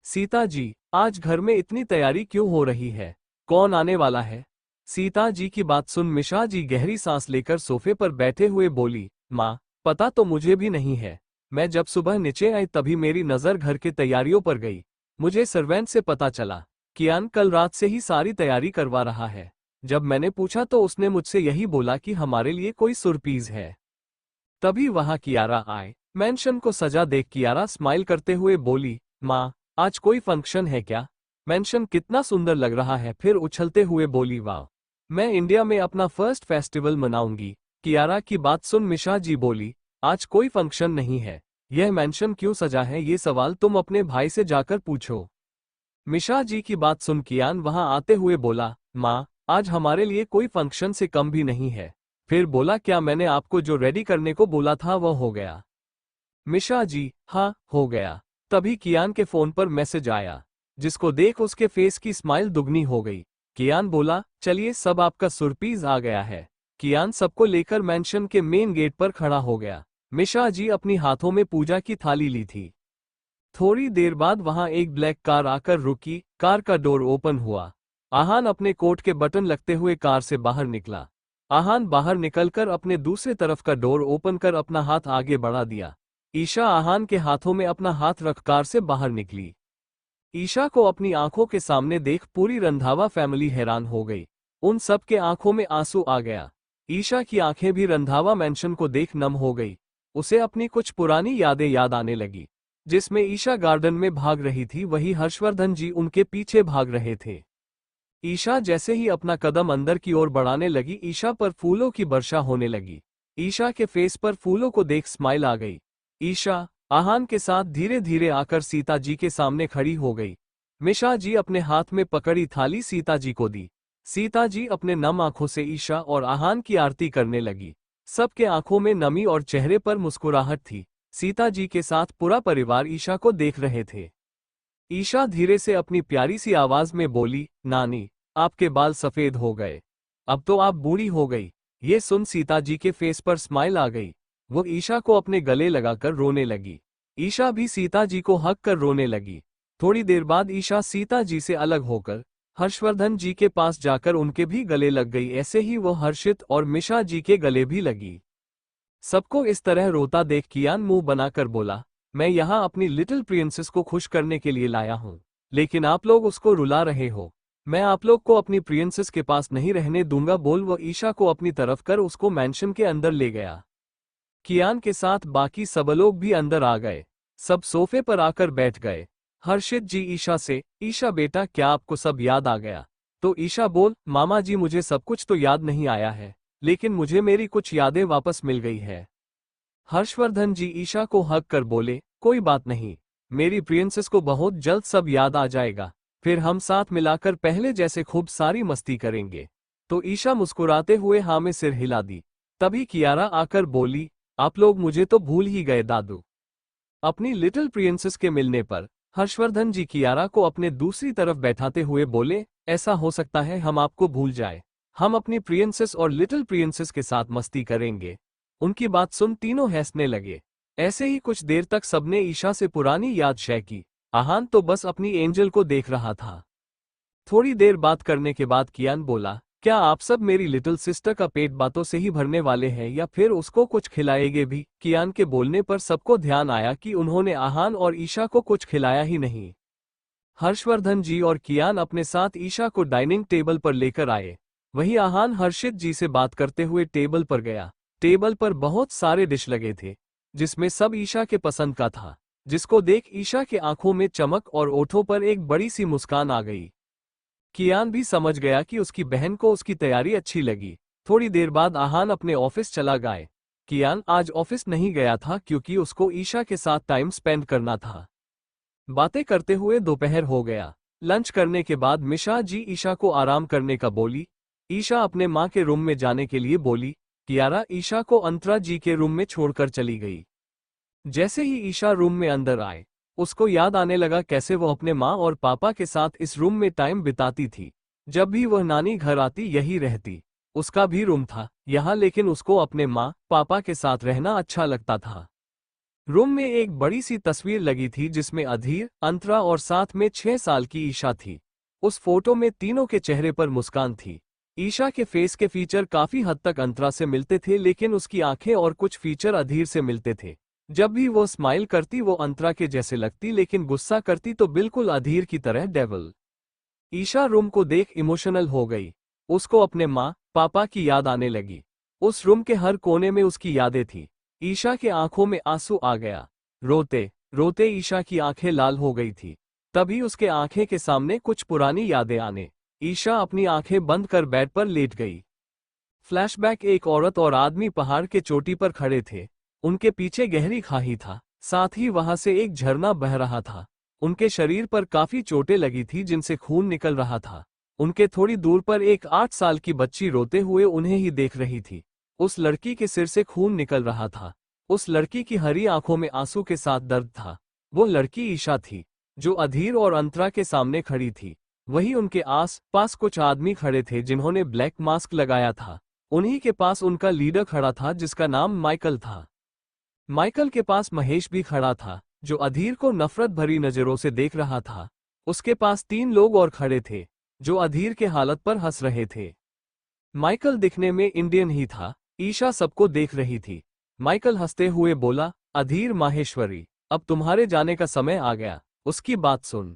सीता जी, आज घर में इतनी तैयारी क्यों हो रही है? कौन आने वाला है? सीता जी की बात सुन मिशा जी गहरी सांस लेकर सोफे पर बैठे हुए बोली, माँ पता तो मुझे भी नहीं है। मैं जब सुबह नीचे आई तभी मेरी नजर घर की तैयारियों पर गई। मुझे सर्वेंट से पता चला कियान कल रात से ही सारी तैयारी करवा रहा है। जब मैंने पूछा तो उसने मुझसे यही बोला कि हमारे लिए कोई सरप्राइज है। तभी वहां कियारा आए। मैंशन को सजा देख कियारा स्माइल करते हुए बोली, माँ आज कोई फंक्शन है क्या? मैंशन कितना सुंदर लग रहा है। फिर उछलते हुए बोली, वाह मैं इंडिया में अपना फर्स्ट फेस्टिवल मनाऊंगी। कियारा की बात सुन मिशा जी बोली, आज कोई फंक्शन नहीं है, यह मैंशन क्यों सजा है ये सवाल तुम अपने भाई से जाकर पूछो। मिशा जी की बात सुन कियान वहां आते हुए बोला, माँ आज हमारे लिए कोई फंक्शन से कम भी नहीं है। फिर बोला, क्या मैंने आपको जो रेडी करने को बोला था वह हो गया? मिशा जी, हाँ हो गया। तभी कियान के फोन पर मैसेज आया, जिसको देख उसके फेस की स्माइल दुगनी हो गई। कियान बोला, चलिए सब आपका सरप्राइज आ गया है। कियान सबको लेकर मैंशन के मेन गेट पर खड़ा हो गया। मिशा जी अपनी हाथों में पूजा की थाली ली थी। थोड़ी देर बाद वहां एक ब्लैक कार आकर रुकी। कार का डोर ओपन हुआ। आहान अपने कोट के बटन लगते हुए कार से बाहर निकला। आहान बाहर निकलकर अपने दूसरे तरफ का डोर ओपन कर अपना हाथ आगे बढ़ा दिया। ईशा आहान के हाथों में अपना हाथ रख कार से बाहर निकली। ईशा को अपनी आंखों के सामने देख पूरी रंधावा फैमिली हैरान हो गई। उन सब के आंखों में आंसू आ गया। ईशा की आंखें भी रंधावा मैंशन को देख नम हो गई। उसे अपनी कुछ पुरानी यादें याद आने लगी, जिसमें ईशा गार्डन में भाग रही थी, वही हर्षवर्धन जी उनके पीछे भाग रहे थे। ईशा जैसे ही अपना कदम अंदर की ओर बढ़ाने लगी, ईशा पर फूलों की वर्षा होने लगी। ईशा के फेस पर फूलों को देख स्माइल आ गई। ईशा आहान के साथ धीरे धीरे आकर सीता जी के सामने खड़ी हो गई। मिशा जी अपने हाथ में पकड़ी थाली सीता जी को दी। सीता जी अपने नम आंखों से ईशा और आहान की आरती करने लगी। सबके आंखों में नमी और चेहरे पर मुस्कुराहट थी। सीता जी के साथ पूरा परिवार ईशा को देख रहे थे। ईशा धीरे से अपनी प्यारी सी आवाज में बोली, नानी आपके बाल सफेद हो गए, अब तो आप बूढ़ी हो गई। ये सुन सीता जी के फेस पर स्माइल आ गई। वो ईशा को अपने गले लगाकर रोने लगी। ईशा भी सीता जी को हक कर रोने लगी। थोड़ी देर बाद ईशा सीता जी से अलग होकर हर्षवर्धन जी के पास जाकर उनके भी गले लग गई। ऐसे ही वो हर्षित और मिशा जी के गले भी लगी। सबको इस तरह रोता देख कियान मुंह बनाकर बोला, मैं यहाँ अपनी लिटिल प्रिंसेस को खुश करने के लिए लाया हूँ। लेकिन आप लोग उसको रुला रहे हो। मैं आप लोग को अपनी प्रिंसेस के पास नहीं रहने दूंगा, बोल वो ईशा को अपनी तरफ कर उसको मैंशन के अंदर ले गया। कियान के साथ बाकी सब लोग भी अंदर आ गए। सब सोफे पर आकर बैठ गए। हर्षित जी ईशा से, ईशा बेटा क्या आपको सब याद आ गया? तो ईशा बोल, मामा जी मुझे सब कुछ तो याद नहीं आया है, लेकिन मुझे मेरी कुछ यादें वापस मिल गई है। हर्षवर्धन जी ईशा को हक कर बोले, कोई बात नहीं, मेरी प्रिंसेस को बहुत जल्द सब याद आ जाएगा, फिर हम साथ मिलाकर पहले जैसे खूब सारी मस्ती करेंगे। तो ईशा मुस्कुराते हुए हाँ में सिर हिला दी। तभी कियारा आकर बोली, आप लोग मुझे तो भूल ही गए दादू। अपनी लिटिल प्रिंसेस के मिलने पर हर्षवर्धन जी कियारा को अपने दूसरी तरफ बैठाते हुए बोले, ऐसा हो सकता है हम आपको भूल जाए, हम अपनी प्रिंसेस और लिटिल प्रिंसेस के साथ मस्ती करेंगे। उनकी बात सुन तीनों हंसने लगे। ऐसे ही कुछ देर तक सबने ईशा से पुरानी याद शेयर की। आहान तो बस अपनी एंजल को देख रहा था। थोड़ी देर बात करने के बाद कियान बोला, क्या आप सब मेरी लिटिल सिस्टर का पेट बातों से ही भरने वाले हैं या फिर उसको कुछ खिलाएंगे भी? कियान के बोलने पर सबको ध्यान आया कि उन्होंने आहान और ईशा को कुछ खिलाया ही नहीं। हर्षवर्धन जी और कियान अपने साथ ईशा को डाइनिंग टेबल पर लेकर आए। वहीं आहान हर्षित जी से बात करते हुए टेबल पर गया। टेबल पर बहुत सारे डिश लगे थे, जिसमें सब ईशा के पसंद का था, जिसको देख ईशा के आंखों में चमक और ओठों पर एक बड़ी सी मुस्कान आ गई। कियान भी समझ गया कि उसकी बहन को उसकी तैयारी अच्छी लगी। थोड़ी देर बाद आहान अपने ऑफिस चला गया। कियान आज ऑफिस नहीं गया था क्योंकि उसको ईशा के साथ टाइम स्पेंड करना था। बातें करते हुए दोपहर हो गया। लंच करने के बाद मिशा जी ईशा को आराम करने का बोली। ईशा अपने माँ के रूम में जाने के लिए बोली। कियारा ईशा को अंतरा जी के रूम में छोड़कर चली गई। जैसे ही ईशा रूम में अंदर आए, उसको याद आने लगा कैसे वो अपने माँ और पापा के साथ इस रूम में टाइम बिताती थी। जब भी वह नानी घर आती यही रहती। उसका भी रूम था यहाँ, लेकिन उसको अपने माँ पापा के साथ रहना अच्छा लगता था। रूम में एक बड़ी सी तस्वीर लगी थी जिसमें अधीर, अंतरा और साथ में 6 साल की ईशा थी। उस फोटो में तीनों के चेहरे पर मुस्कान थी। ईशा के फेस के फीचर काफी हद तक अंतरा से मिलते थे, लेकिन उसकी आंखें और कुछ फीचर अधीर से मिलते थे। जब भी वो स्माइल करती वो अंतरा के जैसे लगती, लेकिन गुस्सा करती तो बिल्कुल अधीर की तरह डेविल। ईशा रूम को देख इमोशनल हो गई। उसको अपने माँ पापा की याद आने लगी। उस रूम के हर कोने में उसकी यादें थी। ईशा के आंखों में आंसू आ गया। रोते रोते ईशा की आंखें लाल हो गई थी। तभी उसके आंखें के सामने कुछ पुरानी यादें आने। ईशा अपनी आंखें बंद कर बेड पर लेट गई। फ्लैशबैक, एक औरत और आदमी पहाड़ के चोटी पर खड़े थे। उनके पीछे गहरी खाई था, साथ ही वहां से एक झरना बह रहा था। उनके शरीर पर काफी चोटें लगी थी जिनसे खून निकल रहा था। उनके थोड़ी दूर पर एक 8 साल की बच्ची रोते हुए उन्हें ही देख रही थी। उस लड़की के सिर से खून निकल रहा था। उस लड़की की हरी आंखों में आंसू के साथ दर्द था। वो लड़की ईशा थी, जो अधीर और अंतरा के सामने खड़ी थी। वहीं उनके आस पास कुछ आदमी खड़े थे जिन्होंने ब्लैक मास्क लगाया था। उन्हीं के पास उनका लीडर खड़ा था जिसका नाम माइकल था। माइकल के पास महेश भी खड़ा था, जो अधीर को नफरत भरी नजरों से देख रहा था। उसके पास 3 लोग और खड़े थे, जो अधीर के हालत पर हंस रहे थे। माइकल दिखने में इंडियन ही था। ईशा सबको देख रही थी। माइकल हंसते हुए बोला, अधीर माहेश्वरी, अब तुम्हारे जाने का समय आ गया, उसकी बात सुन।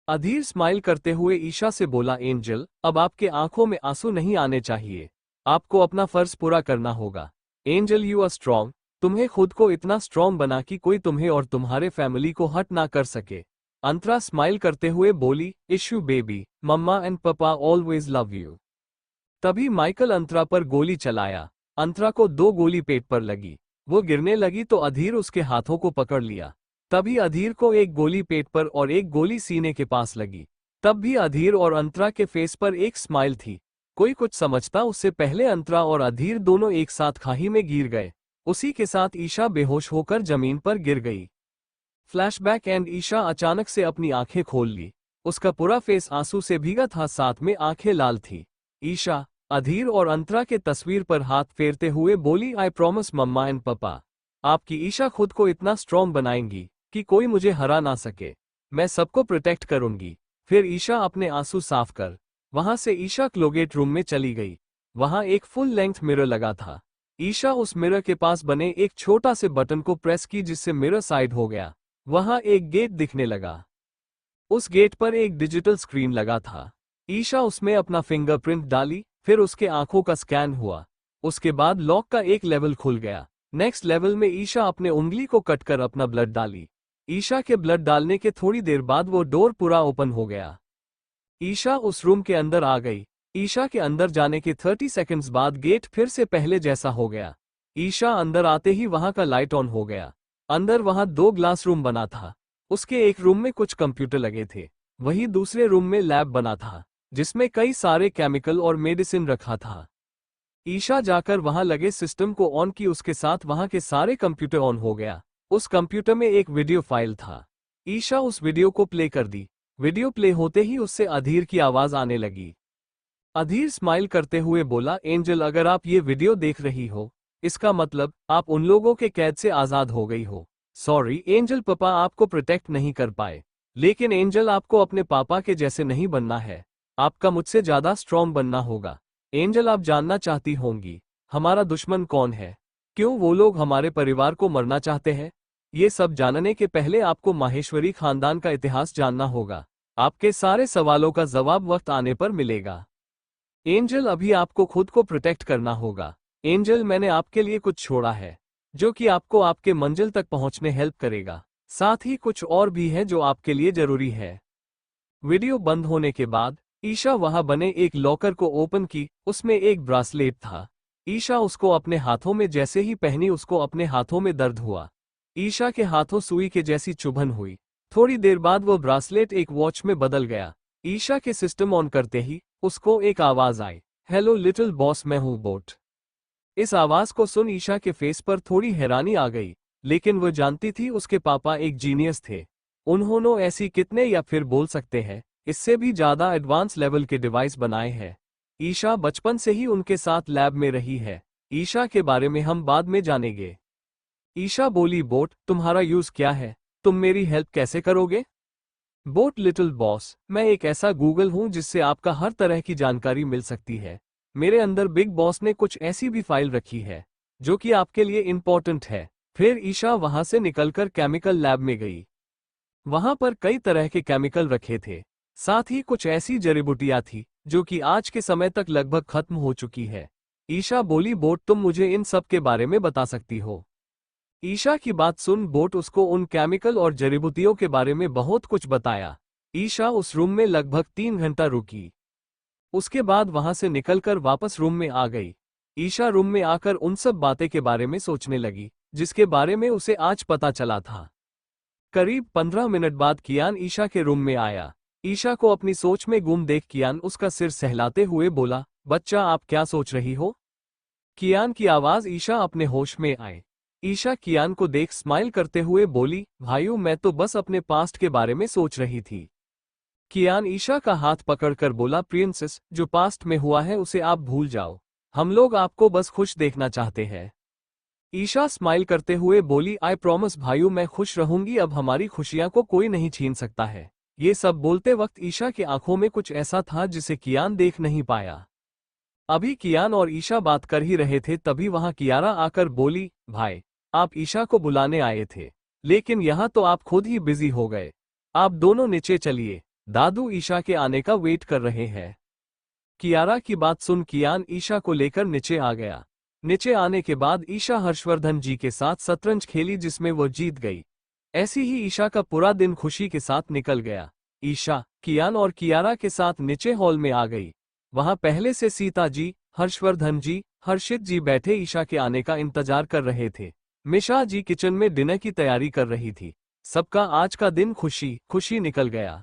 अधीर स्माइल करते हुए ईशा से बोला, एंजल, अब आपके आंखों में आंसू नहीं आने चाहिए। आपको अपना फर्ज पूरा करना होगा। Angel, you are strong. तुम्हें खुद को इतना स्ट्रॉन्ग बना कि कोई तुम्हें और तुम्हारे फैमिली को हर्ट ना कर सके। अंतरा स्माइल करते हुए बोली, इशू बेबी, मम्मा एंड पापा ऑलवेज लव यू। तभी माइकल अंतरा पर गोली चलाया। अंतरा को 2 गोली पेट पर लगी। वो गिरने लगी तो अधीर उसके हाथों को पकड़ लिया। तभी अधीर को एक गोली पेट पर और एक गोली सीने के पास लगी। तब भी अधीर और अंतरा के फेस पर एक स्माइल थी। कोई कुछ समझता उससे पहले अंतरा और अधीर दोनों एक साथ खाई में गिर गए। उसी के साथ ईशा बेहोश होकर जमीन पर गिर गई। फ्लैशबैक एंड ईशा अचानक से अपनी आंखें खोल ली। उसका पूरा फेस आंसू से भीगा था, साथ में आंखें लाल थी। ईशा अधीर और अंतरा के तस्वीर पर हाथ फेरते हुए बोली, आई प्रॉमिस मम्मा एंड पापा, आपकी ईशा खुद को इतना स्ट्रॉन्ग बनाएंगी कि कोई मुझे हरा ना सके। मैं सबको प्रोटेक्ट करूंगी। फिर ईशा अपने आंसू साफ कर वहां से ईशा क्लोगेट रूम में चली गई। वहां एक फुल लेंथ मिरर लगा था। ईशा उस मिरर के पास बने एक छोटा से बटन को प्रेस की जिससे मिरर साइड हो गया। वहां एक गेट दिखने लगा। उस गेट पर एक डिजिटल स्क्रीन लगा था। ईशा उसमें अपना फिंगरप्रिंट डाली, फिर उसके आंखों का स्कैन हुआ। उसके बाद लॉक का एक लेवल खुल गया। नेक्स्ट लेवल में ईशा अपने उंगली को कट कर अपना ब्लड डाली। ईशा के ब्लड डालने के थोड़ी देर बाद वो डोर पूरा ओपन हो गया। ईशा उस रूम के अंदर आ गई। ईशा के अंदर जाने के 30 सेकंड्स बाद गेट फिर से पहले जैसा हो गया। ईशा अंदर आते ही वहां का लाइट ऑन हो गया। अंदर वहां 2 ग्लास रूम बना था। उसके एक रूम में कुछ कंप्यूटर लगे थे, वहीं दूसरे रूम में लैब बना था जिसमें कई सारे केमिकल और मेडिसिन रखा था। ईशा जाकर वहां लगे सिस्टम को ऑन की, उसके साथ वहां के सारे कंप्यूटर ऑन हो गया। उस कंप्यूटर में एक वीडियो फाइल था। ईशा उस वीडियो को प्ले कर दी। वीडियो प्ले होते ही उससे अधीर की आवाज आने लगी। अधीर स्माइल करते हुए बोला, एंजल अगर आप ये वीडियो देख रही हो, इसका मतलब आप उन लोगों के कैद से आजाद हो गई हो। सॉरी एंजल, पापा आपको प्रोटेक्ट नहीं कर पाए, लेकिन एंजल आपको अपने पापा के जैसे नहीं बनना है, आपका मुझसे ज्यादा स्ट्रॉन्ग बनना होगा। एंजल आप जानना चाहती होंगी हमारा दुश्मन कौन है, क्यों वो लोग हमारे परिवार को मरना चाहते हैं। ये सब जानने के पहले आपको माहेश्वरी खानदान का इतिहास जानना होगा। आपके सारे सवालों का जवाब वक्त आने पर मिलेगा। एंजल अभी आपको खुद को प्रोटेक्ट करना होगा। एंजल मैंने आपके लिए कुछ छोड़ा है जो कि आपको आपके मंजिल तक पहुंचने हेल्प करेगा। साथ ही कुछ और भी है जो आपके लिए जरूरी है। वीडियो बंद होने के बाद ईशा वहां बने एक लॉकर को ओपन की। उसमें एक ब्रासलेट था। ईशा उसको अपने हाथों में जैसे ही पहनी, उसको अपने हाथों में दर्द हुआ। ईशा के हाथों सुई के जैसी चुभन हुई। थोड़ी देर बाद वो ब्रासलेट एक वॉच में बदल गया। ईशा के सिस्टम ऑन करते ही उसको एक आवाज आई, हेलो लिटिल बॉस, मैं हूं बोट। इस आवाज को सुन ईशा के फेस पर थोड़ी हैरानी आ गई, लेकिन वो जानती थी उसके पापा एक जीनियस थे। उन्होंने ऐसी कितने या फिर बोल सकते हैं इससे भी ज्यादा एडवांस लेवल के डिवाइस बनाए हैं। ईशा बचपन से ही उनके साथ लैब में रही है। ईशा के बारे में हम बाद में जानेंगे। ईशा बोली, बोट तुम्हारा यूज क्या है, तुम मेरी हेल्प कैसे करोगे। बोट, लिटिल बॉस मैं एक ऐसा गूगल हूं जिससे आपका हर तरह की जानकारी मिल सकती है। मेरे अंदर बिग बॉस ने कुछ ऐसी भी फाइल रखी है जो कि आपके लिए इंपॉर्टेंट है। फिर ईशा वहां से निकलकर केमिकल लैब में गई। वहां पर कई तरह के केमिकल रखे थे, साथ ही कुछ ऐसी जड़ी बूटियां थी जो कि आज के समय तक लगभग खत्म हो चुकी है। ईशा बोली, बोट तुम मुझे इन सब के बारे में बता सकती हो। ईशा की बात सुन बोट उसको उन केमिकल और जड़ी बूटियों के बारे में बहुत कुछ बताया। ईशा उस रूम में लगभग 3 घंटा रुकी। उसके बाद वहां से निकलकर वापस रूम में आ गई। ईशा रूम में आकर उन सब बातें के बारे में सोचने लगी जिसके बारे में उसे आज पता चला था। करीब 15 मिनट बाद कियान ईशा के रूम में आया। ईशा को अपनी सोच में गुम देख कियान उसका सिर सहलाते हुए बोला, बच्चा आप क्या सोच रही हो। कियान की आवाज ईशा अपने होश में आए। ईशा कियान को देख स्माइल करते हुए बोली, भाइयों मैं तो बस अपने पास्ट के बारे में सोच रही थी। कियान ईशा का हाथ पकड़कर बोला, प्रिंसेस जो पास्ट में हुआ है उसे आप भूल जाओ, हम लोग आपको बस खुश देखना चाहते हैं। ईशा स्माइल करते हुए बोली, आई प्रॉमिस भाइयों मैं खुश रहूंगी, अब हमारी खुशियां को कोई नहीं छीन सकता है। ये सब बोलते वक्त ईशा की आंखों में कुछ ऐसा था जिसे कियान देख नहीं पाया। अभी कियान और ईशा बात कर ही रहे थे तभी वहां कियारा आकर बोली, भाई आप ईशा को बुलाने आए थे लेकिन यहाँ तो आप खुद ही बिजी हो गए। आप दोनों नीचे चलिए, दादू ईशा के आने का वेट कर रहे हैं। कियारा की बात सुन कियान ईशा को लेकर नीचे आ गया। नीचे आने के बाद ईशा हर्षवर्धन जी के साथ शतरंज खेली जिसमें वो जीत गई। ऐसी ही ईशा का पूरा दिन खुशी के साथ निकल गया। ईशा कियान और कियारा के साथ नीचे हॉल में आ गई। वहां पहले से सीता जी, हर्षवर्धन जी, हर्षित जी बैठे ईशा के आने का इंतजार कर रहे थे। मिशा जी किचन में डिनर की तैयारी कर रही थी। सबका आज का दिन खुशी खुशी निकल गया।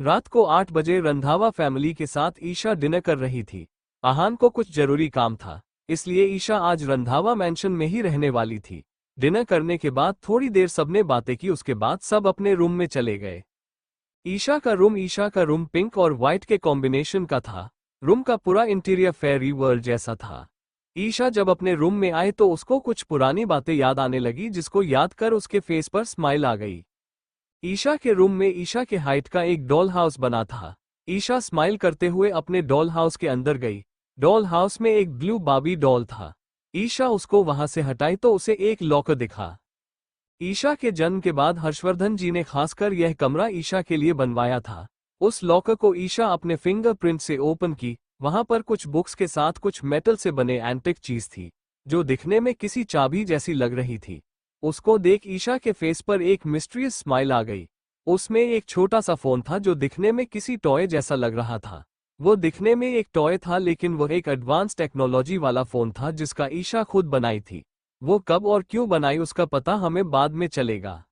रात को 8 बजे रंधावा फैमिली के साथ ईशा डिनर कर रही थी। आहान को कुछ जरूरी काम था, इसलिए ईशा आज रंधावा मैंशन में ही रहने वाली थी। डिनर करने के बाद थोड़ी देर सबने बातें की, उसके बाद सब अपने रूम में चले गए। ईशा का रूम पिंक और व्हाइट के कॉम्बिनेशन का था। रूम का पूरा इंटीरियर फेरी वर्ल्ड जैसा था। ईशा जब अपने रूम में आए तो उसको कुछ पुरानी बातें याद आने लगी जिसको याद कर उसके फेस पर स्माइल आ गई। ईशा के रूम में ईशा के हाइट का एक डॉल हाउस बना था। ईशा स्माइल करते हुए अपने डॉल हाउस के अंदर गई। डॉल हाउस में एक ब्लू बाबी डॉल था। ईशा उसको वहां से हटाई तो उसे एक लॉकर दिखा। ईशा के जन्म के बाद हर्षवर्धन जी ने खासकर यह कमरा ईशा के लिए बनवाया था। उस लॉकर को ईशा अपने फिंगरप्रिंट से ओपन की। वहां पर कुछ बुक्स के साथ कुछ मेटल से बने एंटिक चीज थी, जो दिखने में किसी चाबी जैसी लग रही थी। उसको देख ईशा के फेस पर एक मिस्टीरियस स्माइल आ गई। उसमें एक छोटा सा फोन था जो दिखने में किसी टॉय जैसा लग रहा था। वो दिखने में एक टॉय था, लेकिन वो एक एडवांस टेक्नोलॉजी वाला फोन था जिसका ईशा खुद बनाई थी। वो कब और क्यों बनाई उसका पता हमें बाद में चलेगा।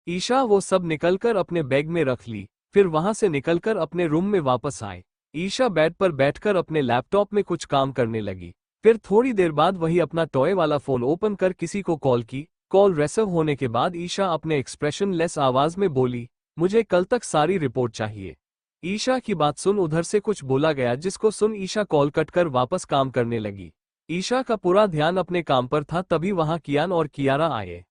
ईशा वो सब निकलकर अपने बैग में रख ली, फिर वहां से निकलकर अपने रूम में वापस आए। ईशा बेड पर बैठकर अपने लैपटॉप में कुछ काम करने लगी। फिर थोड़ी देर बाद वही अपना टॉय वाला फोन ओपन कर किसी को कॉल की। कॉल रिसीव होने के बाद ईशा अपने एक्सप्रेशनलेस आवाज में बोली, मुझे कल तक सारी रिपोर्ट चाहिए। ईशा की बात सुन उधर से कुछ बोला गया, जिसको सुन ईशा कॉल कट कर वापस काम करने लगी। ईशा का पूरा ध्यान अपने काम पर था। तभी वहां कियान और कियारा आए।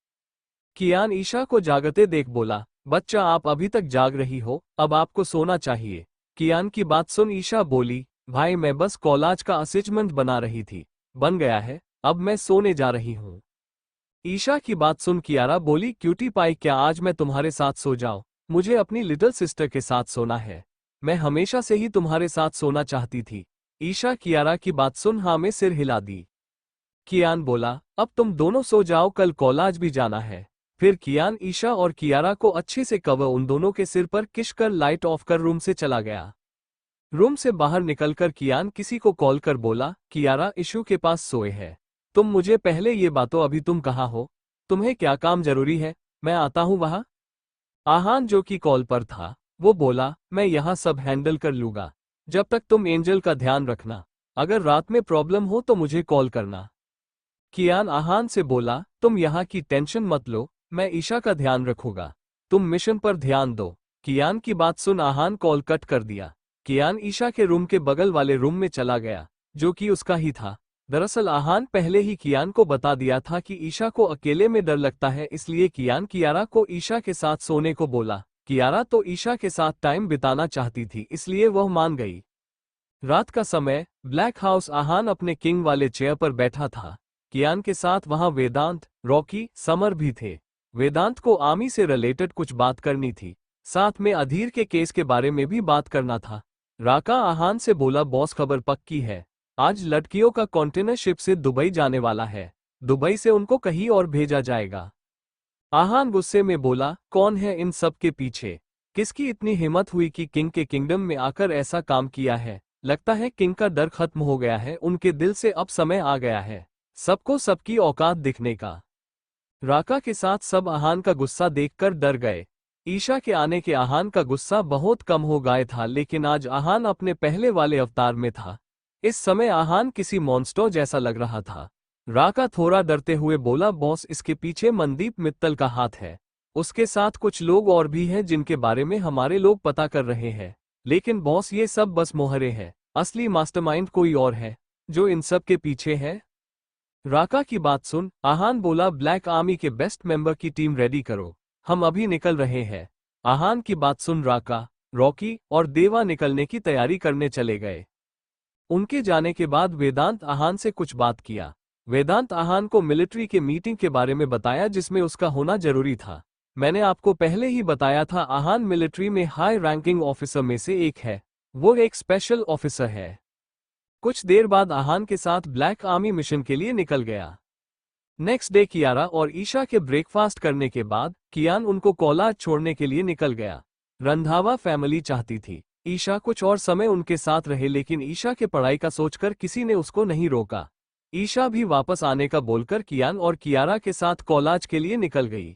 कियान ईशा को जागते देख बोला, बच्चा आप अभी तक जाग रही हो, अब आपको सोना चाहिए। कियान की बात सुन ईशा बोली, भाई मैं बस कॉलेज का असाइनमेंट बना रही थी, बन गया है, अब मैं सोने जा रही हूँ। ईशा की बात सुन कियारा बोली, क्यूटी पाई क्या आज मैं तुम्हारे साथ सो जाऊं? मुझे अपनी लिटिल सिस्टर के साथ सोना है। मैं हमेशा से ही तुम्हारे साथ सोना चाहती थी। ईशा कियारा की बात सुन हाँ में सिर हिला दी। कियान बोला, अब तुम दोनों सो जाओ, कल कॉलेज भी जाना है। फिर कियान ईशा और कियारा को अच्छे से कवर उन दोनों के सिर पर किश कर लाइट ऑफ कर रूम से चला गया। रूम से बाहर निकलकर कियान किसी को कॉल कर बोला, कियारा इशू के पास सोए है। तुम मुझे पहले ये बातों अभी तुम कहाँ हो? तुम्हें क्या काम जरूरी है? मैं आता हूँ वहां। आहान जो कि कॉल पर था वो बोला, मैं यहाँ सब हैंडल कर लूंगा, जब तक तुम एंजल का ध्यान रखना। अगर रात में प्रॉब्लम हो तो मुझे कॉल करना। कियान आहान से बोला, तुम यहाँ की टेंशन मत लो, मैं ईशा का ध्यान रखूंगा, तुम मिशन पर ध्यान दो। कियान की बात सुन आहान कॉल कट कर दिया। कियान ईशा के रूम के बगल वाले रूम में चला गया, जो कि उसका ही था। दरअसल आहान पहले ही कियान को बता दिया था कि ईशा को अकेले में डर लगता है, इसलिए कियान कियारा को ईशा के साथ सोने को बोला। कियारा तो ईशा के साथ टाइम बिताना चाहती थी, इसलिए वह मान गई। रात का समय, ब्लैक हाउस। आहान अपने किंग वाले चेयर पर बैठा था। कियान के साथ वहां वेदांत, रॉकी, समर भी थे। वेदांत को आर्मी से रिलेटेड कुछ बात करनी थी, साथ में अधीर के केस के बारे में भी बात करना था। राका आहान से बोला, बॉस खबर पक्की है, आज लड़कियों का कंटेनर शिप से दुबई जाने वाला है। दुबई से उनको कहीं और भेजा जाएगा। आहान गुस्से में बोला, कौन है इन सब के पीछे? किसकी इतनी हिम्मत हुई कि किंग के किंगडम में आकर ऐसा काम किया है? लगता है किंग का डर खत्म हो गया है उनके दिल से, अब समय आ गया है सबको सबकी औकात दिखने का। राका के साथ सब आहान का गुस्सा देखकर डर गए। ईशा के आने के आहान का गुस्सा बहुत कम हो गया था, लेकिन आज आहान अपने पहले वाले अवतार में था। इस समय आहान किसी मॉन्स्टर जैसा लग रहा था। राका थोड़ा डरते हुए बोला, बॉस इसके पीछे मनदीप मित्तल का हाथ है। उसके साथ कुछ लोग और भी हैं जिनके बारे में हमारे लोग पता कर रहे हैं, लेकिन बॉस ये सब बस मोहरे हैं, असली मास्टरमाइंड कोई और है जो इन सब के पीछे है। राका की बात सुन आहान बोला, ब्लैक आर्मी के बेस्ट मेंबर की टीम रेडी करो, हम अभी निकल रहे हैं। आहान की बात सुन राका, रॉकी और देवा निकलने की तैयारी करने चले गए। उनके जाने के बाद वेदांत आहान से कुछ बात किया। वेदांत आहान को मिलिट्री के मीटिंग के बारे में बताया जिसमें उसका होना जरूरी था। मैंने आपको पहले ही बताया था, आहान मिलिट्री में हाई रैंकिंग ऑफिसर में से एक है, वो एक स्पेशल ऑफिसर है। कुछ देर बाद आहान के साथ ब्लैक आर्मी मिशन के लिए निकल गया। नेक्स्ट डे कियारा और ईशा के ब्रेकफास्ट करने के बाद कियान उनको कॉलेज छोड़ने के लिए निकल गया। रंधावा फैमिली चाहती थी ईशा कुछ और समय उनके साथ रहे, लेकिन ईशा के पढ़ाई का सोचकर किसी ने उसको नहीं रोका। ईशा भी वापस आने का बोलकर कियान और कियारा के साथ कॉलेज के लिए निकल गई।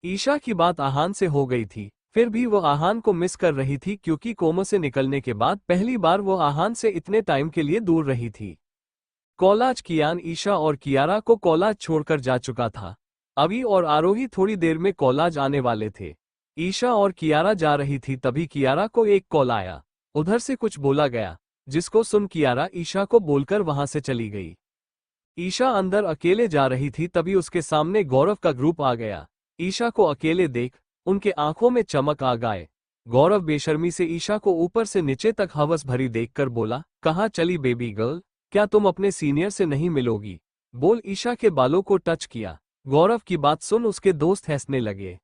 ईशा की बात आहान से हो गई थी, फिर भी वो आहान को मिस कर रही थी, क्योंकि कोमा से निकलने के बाद पहली बार वो आहान से इतने टाइम के लिए दूर रही थी। कॉलेज कियान ईशा और कियारा को कॉलेज छोड़कर जा चुका था। अभी और आरोही थोड़ी देर में कॉलेज आने वाले थे। ईशा और कियारा जा रही थी, तभी कियारा को एक कॉल आया। उधर से कुछ बोला गया, जिसको सुन कियारा ईशा को बोलकर वहां से चली गई। ईशा अंदर अकेले जा रही थी, तभी उसके सामने गौरव का ग्रुप आ गया। ईशा को अकेले देख उनके आंखों में चमक आ गए। गौरव बेशर्मी से ईशा को ऊपर से नीचे तक हवस भरी देखकर बोला, कहाँ चली बेबी गर्ल, क्या तुम अपने सीनियर से नहीं मिलोगी? बोल ईशा के बालों को टच किया। गौरव की बात सुन उसके दोस्त हंसने लगे।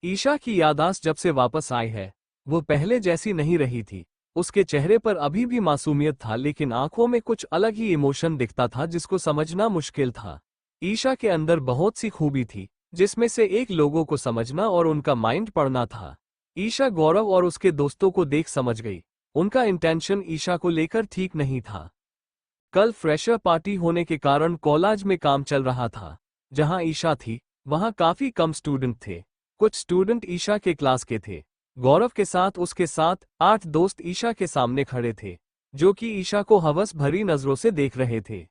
ईशा की याददाश्त जब से वापस आई है, वो पहले जैसी नहीं रही थी। उसके चेहरे पर अभी भी मासूमियत था, लेकिन आंखों में कुछ अलग ही इमोशन दिखता था जिसको समझना मुश्किल था। ईशा के अंदर बहुत सी खूबी थी, जिसमें से एक लोगों को समझना और उनका माइंड पढ़ना था। ईशा गौरव और उसके दोस्तों को देख समझ गई। उनका इंटेंशन ईशा को लेकर ठीक नहीं था। कल फ्रेशर पार्टी होने के कारण कॉलेज में काम चल रहा था। जहां ईशा थी, वहां काफी कम स्टूडेंट थे। कुछ स्टूडेंट ईशा के क्लास के थे। गौरव के साथ उसके 7-8 दोस्त ईशा के सामने खड़े थे, जो कि ईशा को हवस भरी नजरों से देख रहे थे।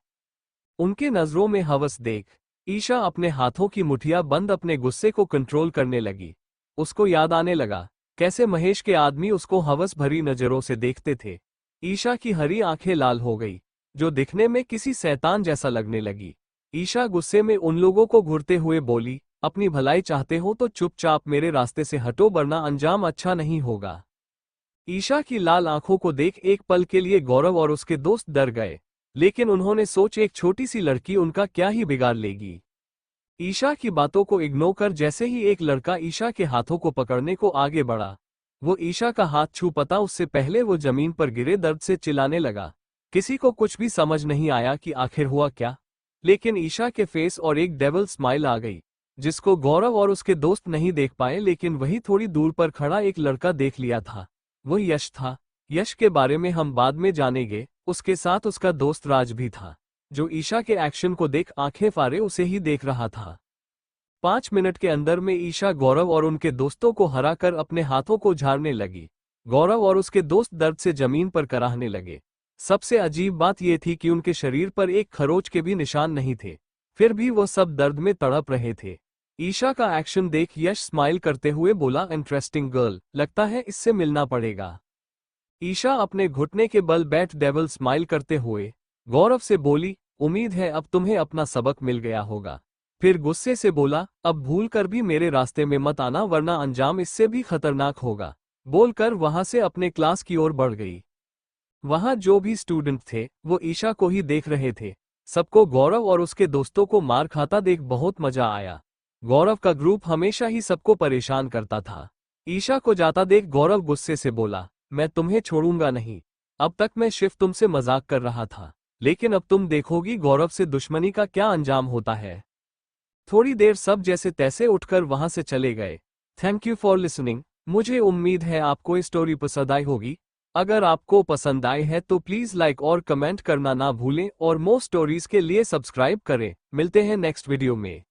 उनके नजरों में हवस देख ईशा अपने हाथों की मुठिया बंद अपने गुस्से को कंट्रोल करने लगी। उसको याद आने लगा कैसे महेश के आदमी उसको हवस भरी नजरों से देखते थे। ईशा की हरी आंखें लाल हो गई, जो दिखने में किसी शैतान जैसा लगने लगी। ईशा गुस्से में उन लोगों को घूरते हुए बोली, अपनी भलाई चाहते हो तो चुपचाप मेरे रास्ते से हटो, वरना अंजाम अच्छा नहीं होगा। ईशा की लाल आंखों को देख एक पल के लिए गौरव और उसके दोस्त डर गए, लेकिन उन्होंने सोच एक छोटी सी लड़की उनका क्या ही बिगाड़ लेगी। ईशा की बातों को इग्नोर कर जैसे ही एक लड़का ईशा के हाथों को पकड़ने को आगे बढ़ा, वो ईशा का हाथ छू पता उससे पहले वो जमीन पर गिरे दर्द से चिल्लाने लगा। किसी को कुछ भी समझ नहीं आया कि आखिर हुआ क्या, लेकिन ईशा के फेस और एक डेविल स्माइल आ गई, जिसको गौरव और उसके दोस्त नहीं देख पाए, लेकिन वही थोड़ी दूर पर खड़ा एक लड़का देख लिया था। वो यश था। यश के बारे में हम बाद में जानेंगे। उसके साथ उसका दोस्त राज भी था, जो ईशा के एक्शन को देख आंखें फाड़े उसे ही देख रहा था। 5 मिनट के अंदर में ईशा गौरव और उनके दोस्तों को हराकर अपने हाथों को झाड़ने लगी। गौरव और उसके दोस्त दर्द से जमीन पर कराहने लगे। सबसे अजीब बात यह थी कि उनके शरीर पर एक खरोच के भी निशान नहीं थे, फिर भी वो सब दर्द में तड़प रहे थे। ईशा का एक्शन देख यश स्माइल करते हुए बोला, इंटरेस्टिंग गर्ल, लगता है इससे मिलना पड़ेगा। ईशा अपने घुटने के बल बैठ डेविल स्माइल करते हुए गौरव से बोली, उम्मीद है अब तुम्हें अपना सबक मिल गया होगा। फिर गुस्से से बोला, अब भूल कर भी मेरे रास्ते में मत आना, वरना अंजाम इससे भी खतरनाक होगा। बोलकर वहां से अपने क्लास की ओर बढ़ गई। वहां जो भी स्टूडेंट थे वो ईशा को ही देख रहे थे। सबको गौरव और उसके दोस्तों को मार खाता देख बहुत मजा आया। गौरव का ग्रुप हमेशा ही सबको परेशान करता था। ईशा को जाता देख गौरव गुस्से से बोला, मैं तुम्हें छोड़ूंगा नहीं। अब तक मैं सिर्फ तुमसे मजाक कर रहा था, लेकिन अब तुम देखोगी गौरव से दुश्मनी का क्या अंजाम होता है। थोड़ी देर सब जैसे तैसे उठकर वहां से चले गए। Thank you for listening. मुझे उम्मीद है आपको ये स्टोरी पसंद आई होगी। अगर आपको पसंद आई है तो प्लीज लाइक और कमेंट करना ना भूलें, और मोर स्टोरीज के लिए सब्सक्राइब करें। मिलते हैं नेक्स्ट वीडियो में।